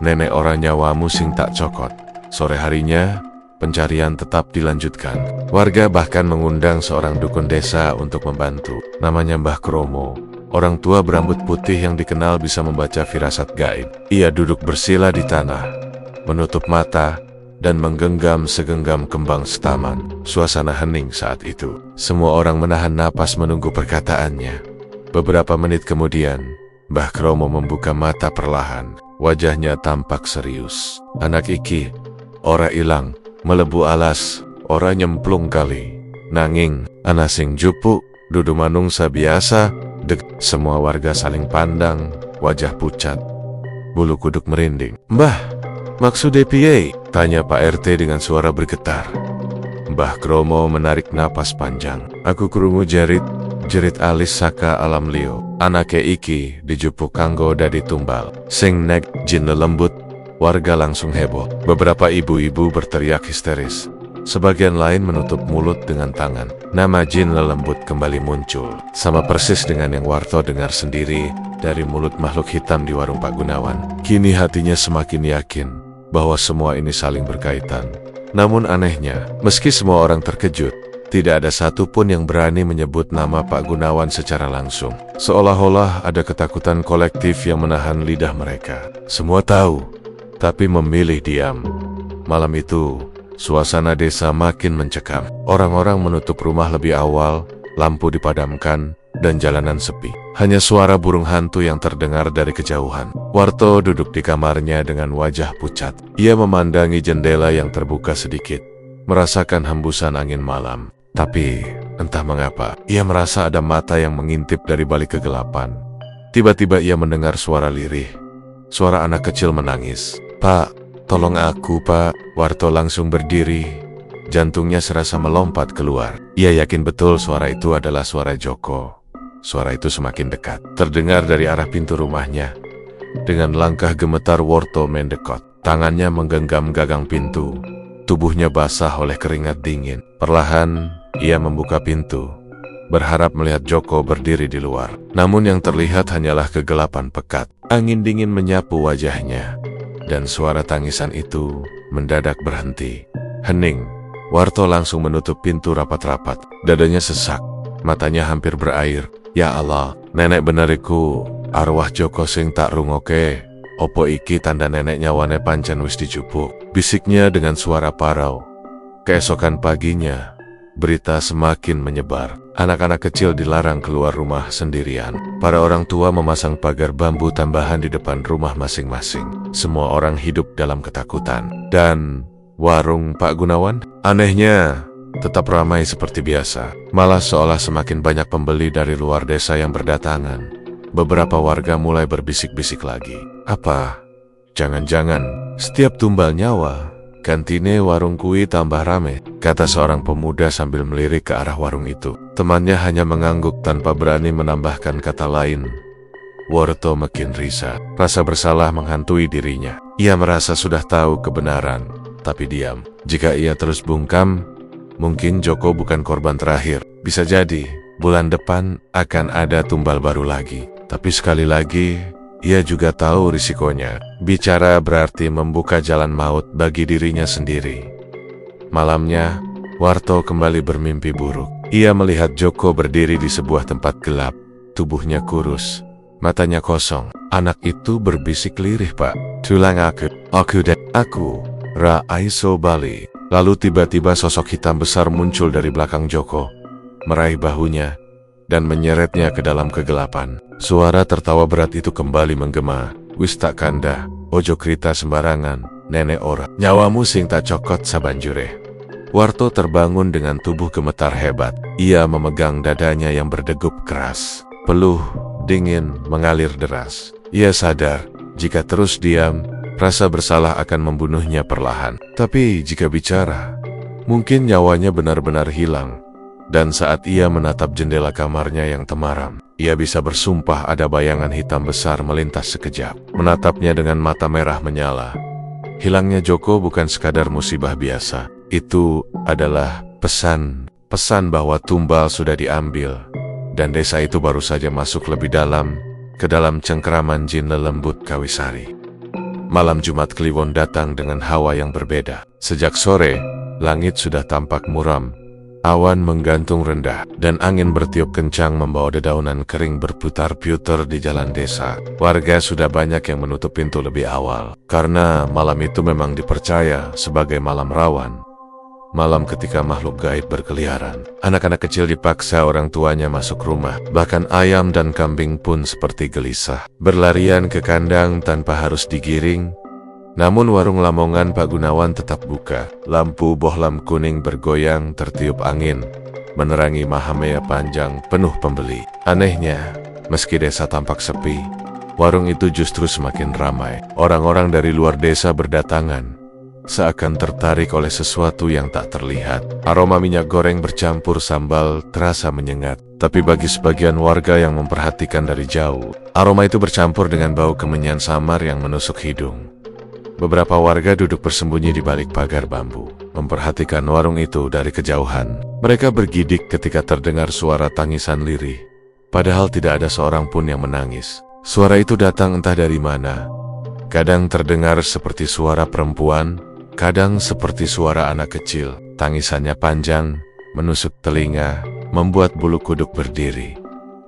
nenek orang nyawamu sing tak cokot. Sore harinya, pencarian tetap dilanjutkan. Warga bahkan mengundang seorang dukun desa untuk membantu. Namanya Mbah Kromo. Orang tua berambut putih yang dikenal bisa membaca firasat gaib. Ia duduk bersila di tanah, menutup mata, dan menggenggam segenggam kembang setaman. Suasana hening saat itu. Semua orang menahan napas menunggu perkataannya. Beberapa menit kemudian, Mbah Kromo membuka mata perlahan. Wajahnya tampak serius. Anak iki, ora ilang, melebu alas, ora nyemplung kali. Nanging, ana sing jupuk, dudu manungsa biasa, dek. Semua warga saling pandang, wajah pucat. Bulu kuduk merinding. Mbah, maksudnya piye? Tanya Pak RT dengan suara bergetar. Mbah Kromo menarik napas panjang. Aku krungu jerit alis saka alam liyo. Anake iki dijupuk kanggo dadi tumbal. Sing nek jin lelembut. Warga langsung heboh. Beberapa ibu-ibu berteriak histeris. Sebagian lain menutup mulut dengan tangan. Nama jin lelembut kembali muncul. Sama persis dengan yang Warto dengar sendiri dari mulut makhluk hitam di warung Pak Gunawan. Kini hatinya semakin yakin bahwa semua ini saling berkaitan. Namun anehnya, meski semua orang terkejut, tidak ada satupun yang berani menyebut nama Pak Gunawan secara langsung. Seolah-olah ada ketakutan kolektif yang menahan lidah mereka. Semua tahu, tapi memilih diam. Malam itu, suasana desa makin mencekam. Orang-orang menutup rumah lebih awal, lampu dipadamkan, dan jalanan sepi. Hanya suara burung hantu yang terdengar dari kejauhan. Warto duduk di kamarnya dengan wajah pucat. Ia memandangi jendela yang terbuka sedikit, merasakan hembusan angin malam. Tapi, entah mengapa, ia merasa ada mata yang mengintip dari balik kegelapan. Tiba-tiba ia mendengar suara lirih. Suara anak kecil menangis. Pak, tolong aku, Pak. Warto langsung berdiri. Jantungnya serasa melompat keluar. Ia yakin betul suara itu adalah suara Joko. Suara itu semakin dekat, terdengar dari arah pintu rumahnya. Dengan langkah gemetar Warto mendekat. Tangannya menggenggam gagang pintu. Tubuhnya basah oleh keringat dingin. Perlahan, ia membuka pintu, berharap melihat Joko berdiri di luar. Namun yang terlihat hanyalah kegelapan pekat. Angin dingin menyapu wajahnya, dan suara tangisan itu mendadak berhenti. Hening, Warto langsung menutup pintu rapat-rapat. Dadanya sesak, matanya hampir berair. Ya Allah, nenek beneriku, arwah Joko sing tak rungoke. Opo iki tanda nenek nyawane pancen wis dijupuk, bisiknya dengan suara parau. Keesokan paginya, berita semakin menyebar. Anak-anak kecil dilarang keluar rumah sendirian. Para orang tua memasang pagar bambu tambahan di depan rumah masing-masing. Semua orang hidup dalam ketakutan. Dan warung Pak Gunawan, anehnya, tetap ramai seperti biasa. Malah seolah semakin banyak pembeli dari luar desa yang berdatangan. Beberapa warga mulai berbisik-bisik lagi. Apa Jangan-jangan, setiap tumbal nyawa, gantine warung kui tambah rame, kata seorang pemuda sambil melirik ke arah warung itu. Temannya hanya mengangguk tanpa berani menambahkan kata lain. Warto makin risah. Rasa bersalah menghantui dirinya. Ia merasa sudah tahu kebenaran, tapi diam. Jika ia terus bungkam, mungkin Joko bukan korban terakhir. Bisa jadi, bulan depan akan ada tumbal baru lagi. Tapi sekali lagi, ia juga tahu risikonya. Bicara berarti membuka jalan maut bagi dirinya sendiri. Malamnya, Warto kembali bermimpi buruk. Ia melihat Joko berdiri di sebuah tempat gelap. Tubuhnya kurus, matanya kosong. Anak itu berbisik lirih, "Pak, tulang aku, Ra-Aiso Bali." Lalu tiba-tiba sosok hitam besar muncul dari belakang Joko, meraih bahunya, dan menyeretnya ke dalam kegelapan. Suara tertawa berat itu kembali menggema. "Wis tak kanda, ojo krita sembarangan, nenek ora. Nyawamu sing tak cokot sabanjure." Warto terbangun dengan tubuh gemetar hebat. Ia memegang dadanya yang berdegup keras. Peluh dingin mengalir deras. Ia sadar, jika terus diam, rasa bersalah akan membunuhnya perlahan. Tapi jika bicara, mungkin nyawanya benar-benar hilang. Dan saat ia menatap jendela kamarnya yang temaram, ia bisa bersumpah ada bayangan hitam besar melintas sekejap, menatapnya dengan mata merah menyala. Hilangnya Joko bukan sekadar musibah biasa. Itu adalah pesan bahwa tumbal sudah diambil, dan desa itu baru saja masuk lebih dalam ke dalam cengkeraman jin lelembut Kawisari. Malam Jumat Kliwon datang dengan hawa yang berbeda. Sejak sore, langit sudah tampak muram. Awan menggantung rendah, dan angin bertiup kencang membawa dedaunan kering berputar-putar di jalan desa. Warga sudah banyak yang menutup pintu lebih awal, karena malam itu memang dipercaya sebagai malam rawan. Malam ketika makhluk gaib berkeliaran. Anak-anak kecil dipaksa orang tuanya masuk rumah. Bahkan ayam dan kambing pun seperti gelisah, berlarian ke kandang tanpa harus digiring. Namun warung Lamongan Pak Gunawan tetap buka. Lampu bohlam kuning bergoyang tertiup angin, menerangi Mahamaya panjang penuh pembeli. Anehnya, meski desa tampak sepi, warung itu justru semakin ramai. Orang-orang dari luar desa berdatangan, seakan tertarik oleh sesuatu yang tak terlihat. Aroma minyak goreng bercampur sambal terasa menyengat. Tapi bagi sebagian warga yang memperhatikan dari jauh, aroma itu bercampur dengan bau kemenyan samar yang menusuk hidung. Beberapa warga duduk bersembunyi di balik pagar bambu, memperhatikan warung itu dari kejauhan. Mereka bergidik ketika terdengar suara tangisan lirih, padahal tidak ada seorang pun yang menangis. Suara itu datang entah dari mana. Kadang terdengar seperti suara perempuan, kadang seperti suara anak kecil. Tangisannya panjang, menusuk telinga, membuat bulu kuduk berdiri.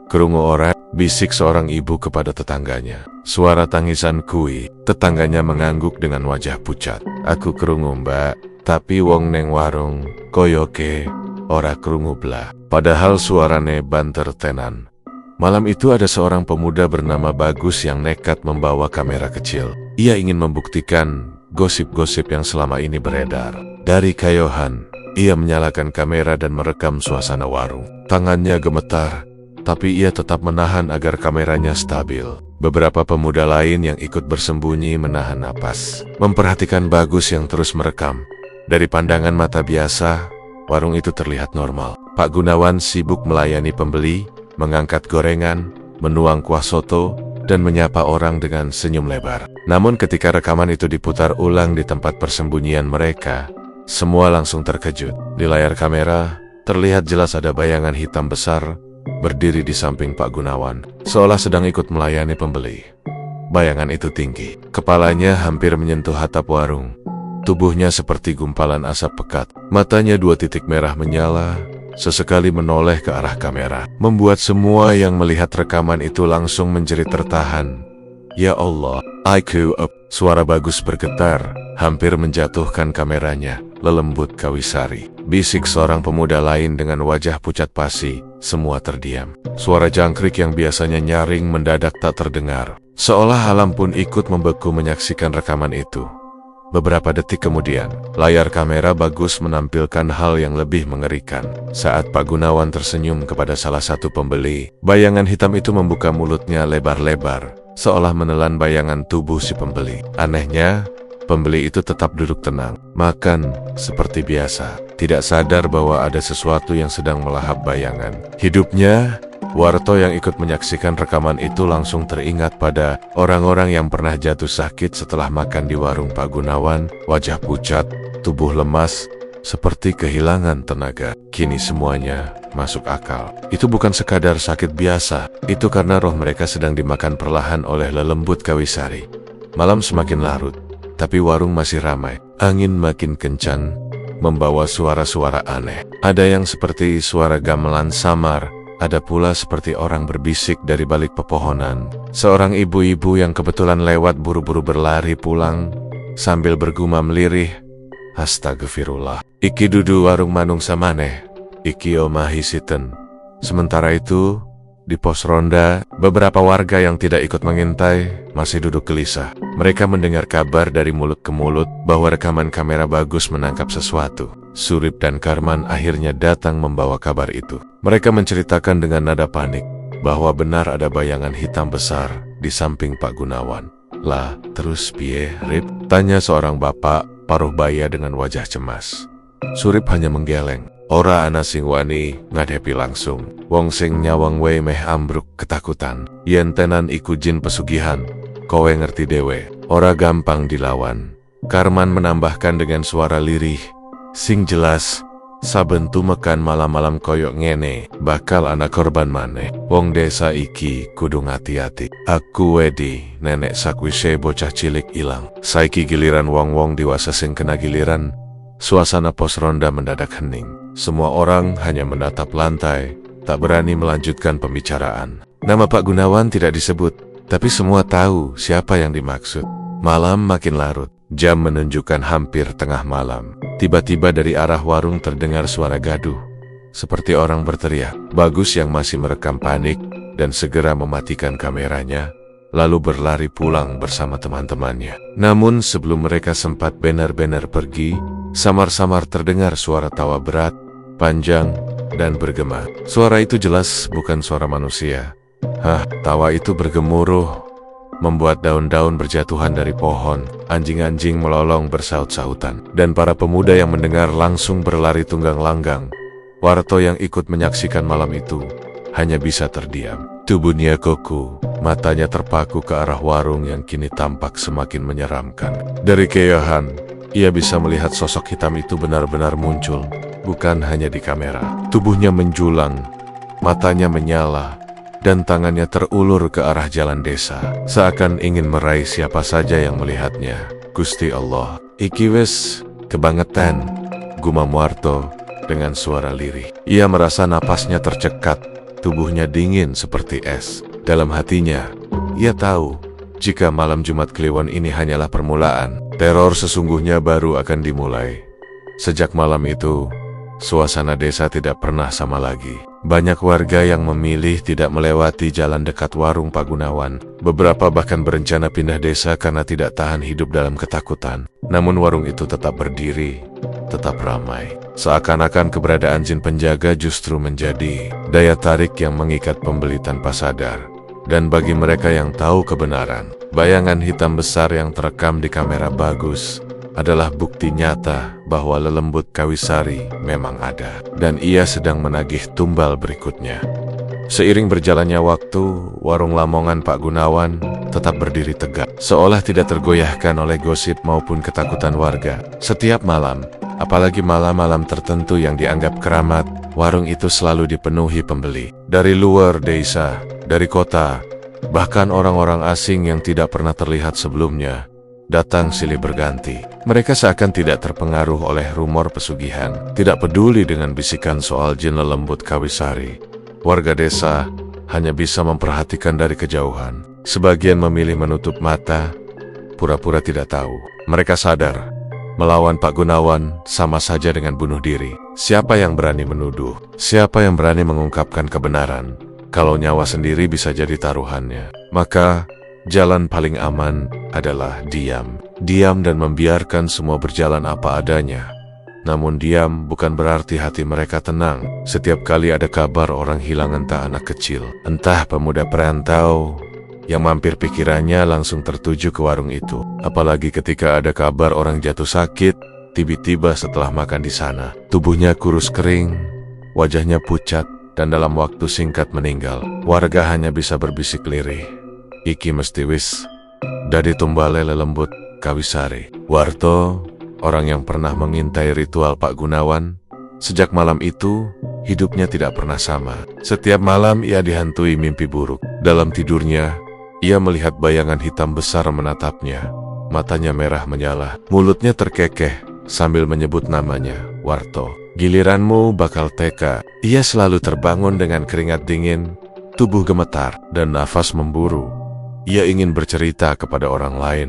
"Krungu ora?" bisik seorang ibu kepada tetangganya. Suara tangisan kui, tetangganya mengangguk dengan wajah pucat. "Aku krungu, Mbak, tapi wong neng warung koyoke ora krungu blah." Padahal suarane banter tenan. Malam itu ada seorang pemuda bernama Bagus yang nekat membawa kamera kecil. Ia ingin membuktikan gosip-gosip yang selama ini beredar. Dari kayohan, ia menyalakan kamera dan merekam suasana warung. Tangannya gemetar, tapi ia tetap menahan agar kameranya stabil. Beberapa pemuda lain yang ikut bersembunyi menahan napas, memperhatikan Bagus yang terus merekam. Dari pandangan mata biasa, warung itu terlihat normal. Pak Gunawan sibuk melayani pembeli, mengangkat gorengan, menuang kuah soto, dan menyapa orang dengan senyum lebar. Namun ketika rekaman itu diputar ulang di tempat persembunyian mereka, semua langsung terkejut. Di layar kamera, terlihat jelas ada bayangan hitam besar berdiri di samping Pak Gunawan, seolah sedang ikut melayani pembeli. Bayangan itu tinggi, kepalanya hampir menyentuh atap warung. Tubuhnya seperti gumpalan asap pekat. Matanya dua titik merah menyala, sesekali menoleh ke arah kamera, membuat semua yang melihat rekaman itu langsung menjerit tertahan. "Ya Allah, suara Bagus bergetar, hampir menjatuhkan kameranya. "Lelembut Kawisari," bisik seorang pemuda lain dengan wajah pucat pasi. Semua terdiam. Suara jangkrik yang biasanya nyaring mendadak tak terdengar, seolah alam pun ikut membeku menyaksikan rekaman itu. Beberapa detik kemudian, layar kamera Bagus menampilkan hal yang lebih mengerikan. Saat Pak Gunawan tersenyum kepada salah satu pembeli, bayangan hitam itu membuka mulutnya lebar-lebar, seolah menelan bayangan tubuh si pembeli. Anehnya, pembeli itu tetap duduk tenang, makan seperti biasa, tidak sadar bahwa ada sesuatu yang sedang melahap bayangan hidupnya. Warto yang ikut menyaksikan rekaman itu langsung teringat pada orang-orang yang pernah jatuh sakit setelah makan di warung Pak Gunawan, wajah pucat, tubuh lemas, seperti kehilangan tenaga. Kini semuanya masuk akal. Itu bukan sekadar sakit biasa, itu karena roh mereka sedang dimakan perlahan oleh lelembut Kawisari. Malam semakin larut, tapi warung masih ramai. Angin makin kencang, membawa suara-suara aneh. Ada yang seperti suara gamelan samar, ada pula seperti orang berbisik dari balik pepohonan. Seorang ibu-ibu yang kebetulan lewat buru-buru berlari pulang, sambil bergumam lirih, "Astagfirullah, iki dudu warung manungsa maneh, iki omah hisiten." Sementara itu, di pos ronda, beberapa warga yang tidak ikut mengintai masih duduk gelisah. Mereka mendengar kabar dari mulut ke mulut bahwa rekaman kamera bagus menangkap sesuatu. Surip dan Karman akhirnya datang membawa kabar itu. Mereka menceritakan dengan nada panik bahwa benar ada bayangan hitam besar di samping Pak Gunawan. "Lah, terus piye, Rip?" tanya seorang bapak paruh baya dengan wajah cemas. Surip hanya menggeleng. "Ora ana sing wani ngadepi langsung. Wong sing nyawang wae meh ambruk ketakutan. Yen tenan iku jin pesugihan, kowe ngerti dewe, ora gampang dilawan." Karman menambahkan dengan suara lirih, "Sing jelas, saben tumekan malam-malam koyok ngene, bakal ana korban maneh. Wong desa iki kudu ngati-ati. Aku wedi nenek sakwise bocah cilik ilang. Saiki giliran wong-wong dewasa sing kena giliran." Suasana pos ronda mendadak hening. Semua orang hanya menatap lantai, tak berani melanjutkan pembicaraan. Nama Pak Gunawan tidak disebut, tapi semua tahu siapa yang dimaksud. Malam makin larut, jam menunjukkan hampir tengah malam. Tiba-tiba dari arah warung terdengar suara gaduh, seperti orang berteriak. Bagus yang masih merekam panik dan segera mematikan kameranya, lalu berlari pulang bersama teman-temannya. Namun sebelum mereka sempat benar-benar pergi, samar-samar terdengar suara tawa berat, panjang, dan bergema. Suara itu jelas bukan suara manusia. Tawa itu bergemuruh, membuat daun-daun berjatuhan dari pohon. Anjing-anjing melolong bersaut-sautan, dan para pemuda yang mendengar langsung berlari tunggang langgang. Warto yang ikut menyaksikan malam itu hanya bisa terdiam. Tubuhnya kaku, matanya terpaku ke arah warung yang kini tampak semakin menyeramkan. Dari kejauhan, ia bisa melihat sosok hitam itu benar-benar muncul, bukan hanya di kamera. Tubuhnya menjulang, matanya menyala, dan tangannya terulur ke arah jalan desa, seakan ingin meraih siapa saja yang melihatnya. "Gusti Allah, iki wis kebangetan," gumam Warto dengan suara lirih. Ia merasa napasnya tercekat, tubuhnya dingin seperti es. Dalam hatinya, ia tahu jika malam Jumat Kliwon ini hanyalah permulaan, teror sesungguhnya baru akan dimulai. Sejak malam itu, suasana desa tidak pernah sama lagi. Banyak warga yang memilih tidak melewati jalan dekat warung Pak Gunawan. Beberapa bahkan berencana pindah desa karena tidak tahan hidup dalam ketakutan. Namun warung itu tetap berdiri, tetap ramai. Seakan-akan keberadaan jin penjaga justru menjadi daya tarik yang mengikat pembeli tanpa sadar. Dan bagi mereka yang tahu kebenaran, bayangan hitam besar yang terekam di kamera bagus adalah bukti nyata bahwa lelembut Kawisari memang ada, dan ia sedang menagih tumbal berikutnya. Seiring berjalannya waktu, warung Lamongan Pak Gunawan tetap berdiri tegak, seolah tidak tergoyahkan oleh gosip maupun ketakutan warga. Setiap malam, apalagi malam-malam tertentu yang dianggap keramat, warung itu selalu dipenuhi pembeli. Dari luar desa, dari kota, bahkan orang-orang asing yang tidak pernah terlihat sebelumnya datang silih berganti. Mereka seakan tidak terpengaruh oleh rumor pesugihan, tidak peduli dengan bisikan soal jin lelembut Kawisari. Warga desa hanya bisa memperhatikan dari kejauhan. Sebagian memilih menutup mata, pura-pura tidak tahu. Mereka sadar, melawan Pak Gunawan sama saja dengan bunuh diri. Siapa yang berani menuduh? Siapa yang berani mengungkapkan kebenaran? Kalau nyawa sendiri bisa jadi taruhannya, maka jalan paling aman adalah diam. Diam dan membiarkan semua berjalan apa adanya. Namun diam bukan berarti hati mereka tenang. Setiap kali ada kabar orang hilang, entah anak kecil, entah pemuda perantau, Yang mampir pikirannya langsung tertuju ke warung itu. Apalagi ketika ada kabar orang jatuh sakit, tiba-tiba setelah makan di sana. Tubuhnya kurus kering, wajahnya pucat, dan dalam waktu singkat meninggal. Warga hanya bisa berbisik lirih. Iki mesti wis dadi tumbale lelembut kawisari. Warto, orang yang pernah mengintai ritual Pak Gunawan, sejak malam itu, hidupnya tidak pernah sama. Setiap malam ia dihantui mimpi buruk. Dalam tidurnya, ia melihat bayangan hitam besar menatapnya. Matanya merah menyala, mulutnya terkekeh sambil menyebut namanya, Warto. Giliranmu bakal teka. Ia selalu terbangun dengan keringat dingin, tubuh gemetar, dan nafas memburu. Ia ingin bercerita kepada orang lain,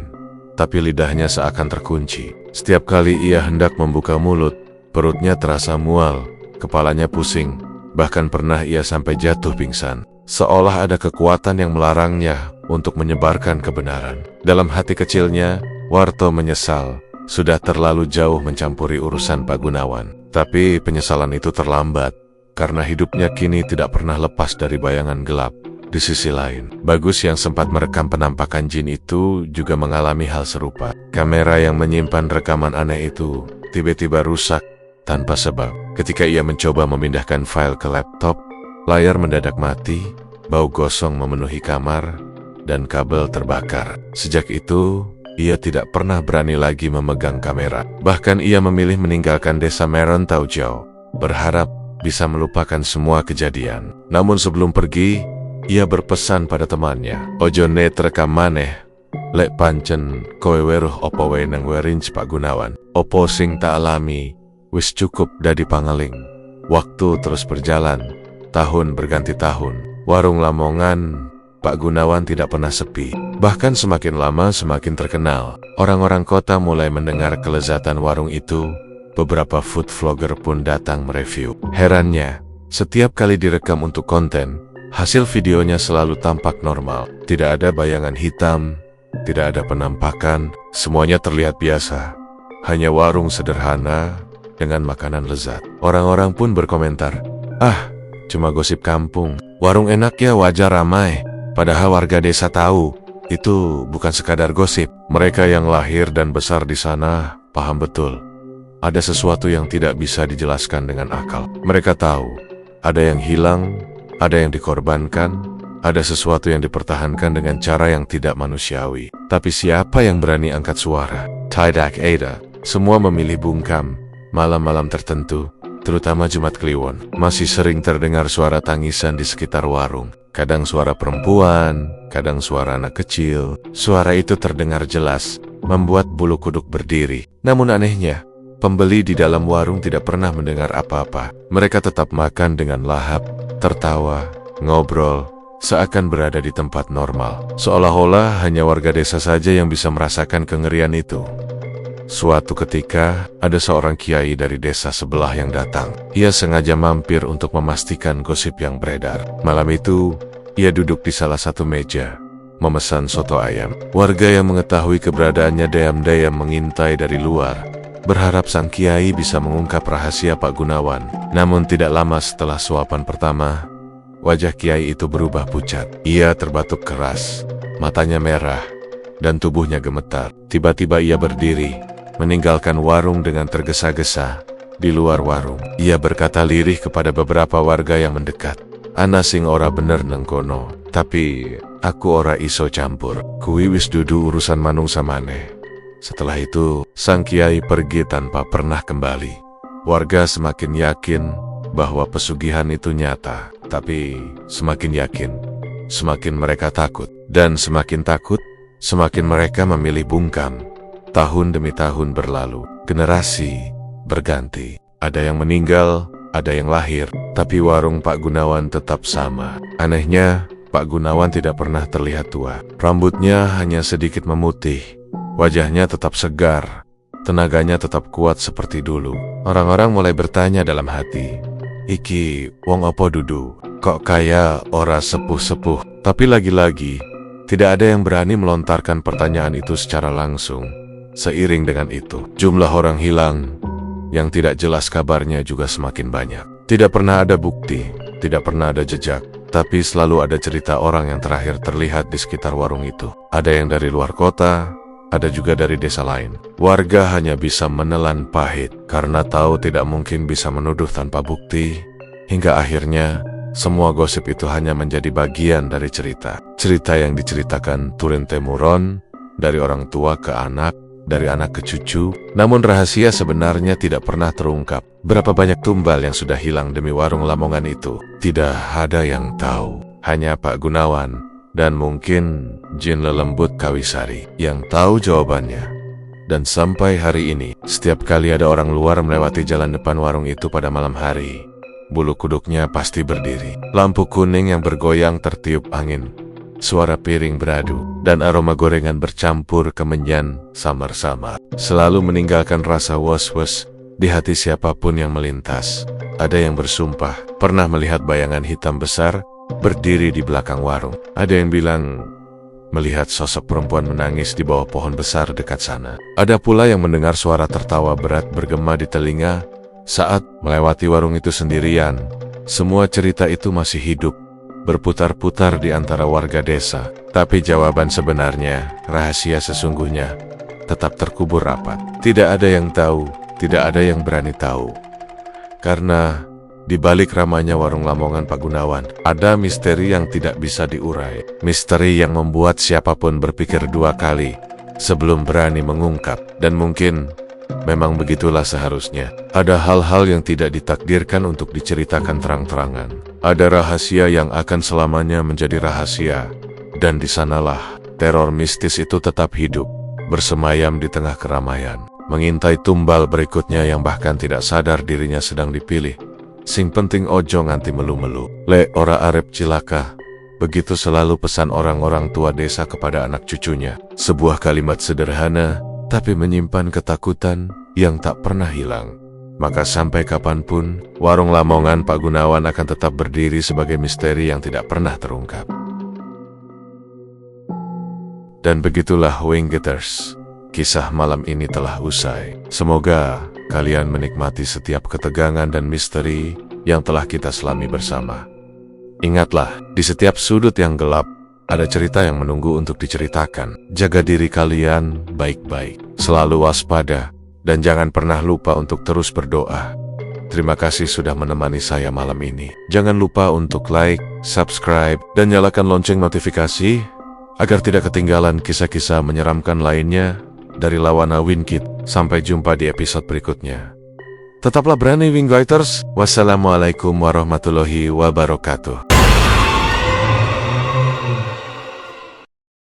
tapi lidahnya seakan terkunci. Setiap kali ia hendak membuka mulut, perutnya terasa mual, kepalanya pusing, bahkan pernah ia sampai jatuh pingsan. Seolah ada kekuatan yang melarangnya untuk menyebarkan kebenaran. Dalam hati kecilnya, Warto menyesal sudah terlalu jauh mencampuri urusan Pak Gunawan. Tapi penyesalan itu terlambat, karena hidupnya kini tidak pernah lepas dari bayangan gelap. Di sisi lain, Bagus yang sempat merekam penampakan jin itu juga mengalami hal serupa. Kamera yang menyimpan rekaman aneh itu tiba-tiba rusak tanpa sebab. Ketika ia mencoba memindahkan file ke laptop, layar mendadak mati, bau gosong memenuhi kamar, dan kabel terbakar. Sejak itu, ia tidak pernah berani lagi memegang kamera. Bahkan ia memilih meninggalkan desa Merontaujo, berharap bisa melupakan semua kejadian. Namun sebelum pergi, ia berpesan pada temannya, "Ojo net rekam maneh, lek pancen kowe weruh opo wae nang werinj Pak Gunawan. Opo sing tak alami, wis cukup dadi pangeling." Waktu terus berjalan, tahun berganti tahun. Warung Lamongan Pak Gunawan tidak pernah sepi. Bahkan semakin lama semakin terkenal. Orang-orang kota mulai mendengar kelezatan warung itu. Beberapa food vlogger pun datang mereview. Herannya, setiap kali direkam untuk konten, hasil videonya selalu tampak normal. Tidak ada bayangan hitam, tidak ada penampakan, semuanya terlihat biasa. Hanya warung sederhana dengan makanan lezat. Orang-orang pun berkomentar, "Ah, cuma gosip kampung. Warung enak ya wajar ramai." Padahal warga desa tahu, itu bukan sekadar gosip. Mereka yang lahir dan besar di sana paham betul. Ada sesuatu yang tidak bisa dijelaskan dengan akal. Mereka tahu, ada yang hilang, ada yang dikorbankan, ada sesuatu yang dipertahankan dengan cara yang tidak manusiawi. Tapi siapa yang berani angkat suara? Tidak ada. Semua memilih bungkam. Malam-malam tertentu, terutama Jumat Kliwon, masih sering terdengar suara tangisan di sekitar warung. Kadang suara perempuan, kadang suara anak kecil. Suara itu terdengar jelas, membuat bulu kuduk berdiri. Namun anehnya, pembeli di dalam warung tidak pernah mendengar apa-apa. Mereka tetap makan dengan lahap, tertawa, ngobrol, seakan berada di tempat normal. Seolah-olah hanya warga desa saja yang bisa merasakan kengerian itu. Suatu ketika, ada seorang kiai dari desa sebelah yang datang. Ia sengaja mampir untuk memastikan gosip yang beredar. Malam itu, ia duduk di salah satu meja, memesan soto ayam. Warga yang mengetahui keberadaannya diam-diam mengintai dari luar, berharap sang kiai bisa mengungkap rahasia Pak Gunawan. Namun tidak lama setelah suapan pertama, wajah kiai itu berubah pucat. Ia terbatuk keras, matanya merah, dan tubuhnya gemetar. Tiba-tiba ia berdiri, meninggalkan warung dengan tergesa-gesa. Di luar warung, ia berkata lirih kepada beberapa warga yang mendekat, "Ana sing ora bener nang kono, tapi aku ora iso campur. Kuwi wis dudu urusan manungsa maneh." Setelah itu, sang kiai pergi tanpa pernah kembali. Warga semakin yakin bahwa pesugihan itu nyata, tapi semakin yakin, semakin mereka takut. Dan semakin takut, semakin mereka memilih bungkam. Tahun demi tahun berlalu, generasi berganti. Ada yang meninggal, ada yang lahir, tapi warung Pak Gunawan tetap sama. Anehnya, Pak Gunawan tidak pernah terlihat tua. Rambutnya hanya sedikit memutih, wajahnya tetap segar, tenaganya tetap kuat seperti dulu. Orang-orang mulai bertanya dalam hati, "Iki wong opo dudu? Kok kaya ora sepuh-sepuh?" Tapi lagi-lagi, tidak ada yang berani melontarkan pertanyaan itu secara langsung. Seiring dengan itu, jumlah orang hilang yang tidak jelas kabarnya juga semakin banyak. Tidak pernah ada bukti, tidak pernah ada jejak, Tapi selalu ada cerita orang yang terakhir terlihat di sekitar warung itu. Ada yang dari luar kota, ada juga dari desa lain. Warga hanya bisa menelan pahit karena tahu tidak mungkin bisa menuduh tanpa bukti. Hingga akhirnya semua gosip itu hanya menjadi bagian dari cerita. Cerita yang diceritakan turun-temurun, dari orang tua ke anak, dari anak ke cucu. Namun rahasia sebenarnya tidak pernah terungkap. Berapa banyak tumbal yang sudah hilang demi warung Lamongan itu? Tidak ada yang tahu. Hanya Pak Gunawan dan mungkin jin lelembut Kawisari yang tahu jawabannya. Dan sampai hari ini, setiap kali ada orang luar melewati jalan depan warung itu pada malam hari, bulu kuduknya pasti berdiri. Lampu kuning yang bergoyang tertiup angin, suara piring beradu, dan aroma gorengan bercampur kemenyan samar-samar, selalu meninggalkan rasa was-was di hati siapapun yang melintas. Ada yang bersumpah pernah melihat bayangan hitam besar berdiri di belakang warung. Ada yang bilang melihat sosok perempuan menangis di bawah pohon besar dekat sana. Ada pula yang mendengar suara tertawa berat bergema di telinga saat melewati warung itu sendirian. Semua cerita itu masih hidup, berputar-putar di antara warga desa. Tapi jawaban sebenarnya, rahasia sesungguhnya, tetap terkubur rapat. Tidak ada yang tahu, tidak ada yang berani tahu. Karena di balik ramainya warung Lamongan Pak Gunawan, ada misteri yang tidak bisa diurai. Misteri yang membuat siapapun berpikir dua kali sebelum berani mengungkap. Dan mungkin memang begitulah seharusnya. Ada hal-hal yang tidak ditakdirkan untuk diceritakan terang-terangan. Ada rahasia yang akan selamanya menjadi rahasia. Dan di sanalah teror mistis itu tetap hidup, bersemayam di tengah keramaian, mengintai tumbal berikutnya yang bahkan tidak sadar dirinya sedang dipilih. Sing penting ojo nganti melu-melu, le ora arep cilaka. Begitu selalu pesan orang-orang tua desa kepada anak cucunya. Sebuah kalimat sederhana, tapi menyimpan ketakutan yang tak pernah hilang. Maka sampai kapanpun, warung Lamongan Pak Gunawan akan tetap berdiri sebagai misteri yang tidak pernah terungkap. Dan begitulah Winggetters, kisah malam ini telah usai. Semoga kalian menikmati setiap ketegangan dan misteri yang telah kita selami bersama. Ingatlah, di setiap sudut yang gelap, ada cerita yang menunggu untuk diceritakan. Jaga diri kalian baik-baik, selalu waspada, dan jangan pernah lupa untuk terus berdoa. Terima kasih sudah menemani saya malam ini. Jangan lupa untuk like, subscribe, dan nyalakan lonceng notifikasi, agar tidak ketinggalan kisah-kisah menyeramkan lainnya dari Lawana Wingkit. Sampai jumpa di episode berikutnya. Tetaplah berani Winggetters. Wassalamualaikum warahmatullahi wabarakatuh.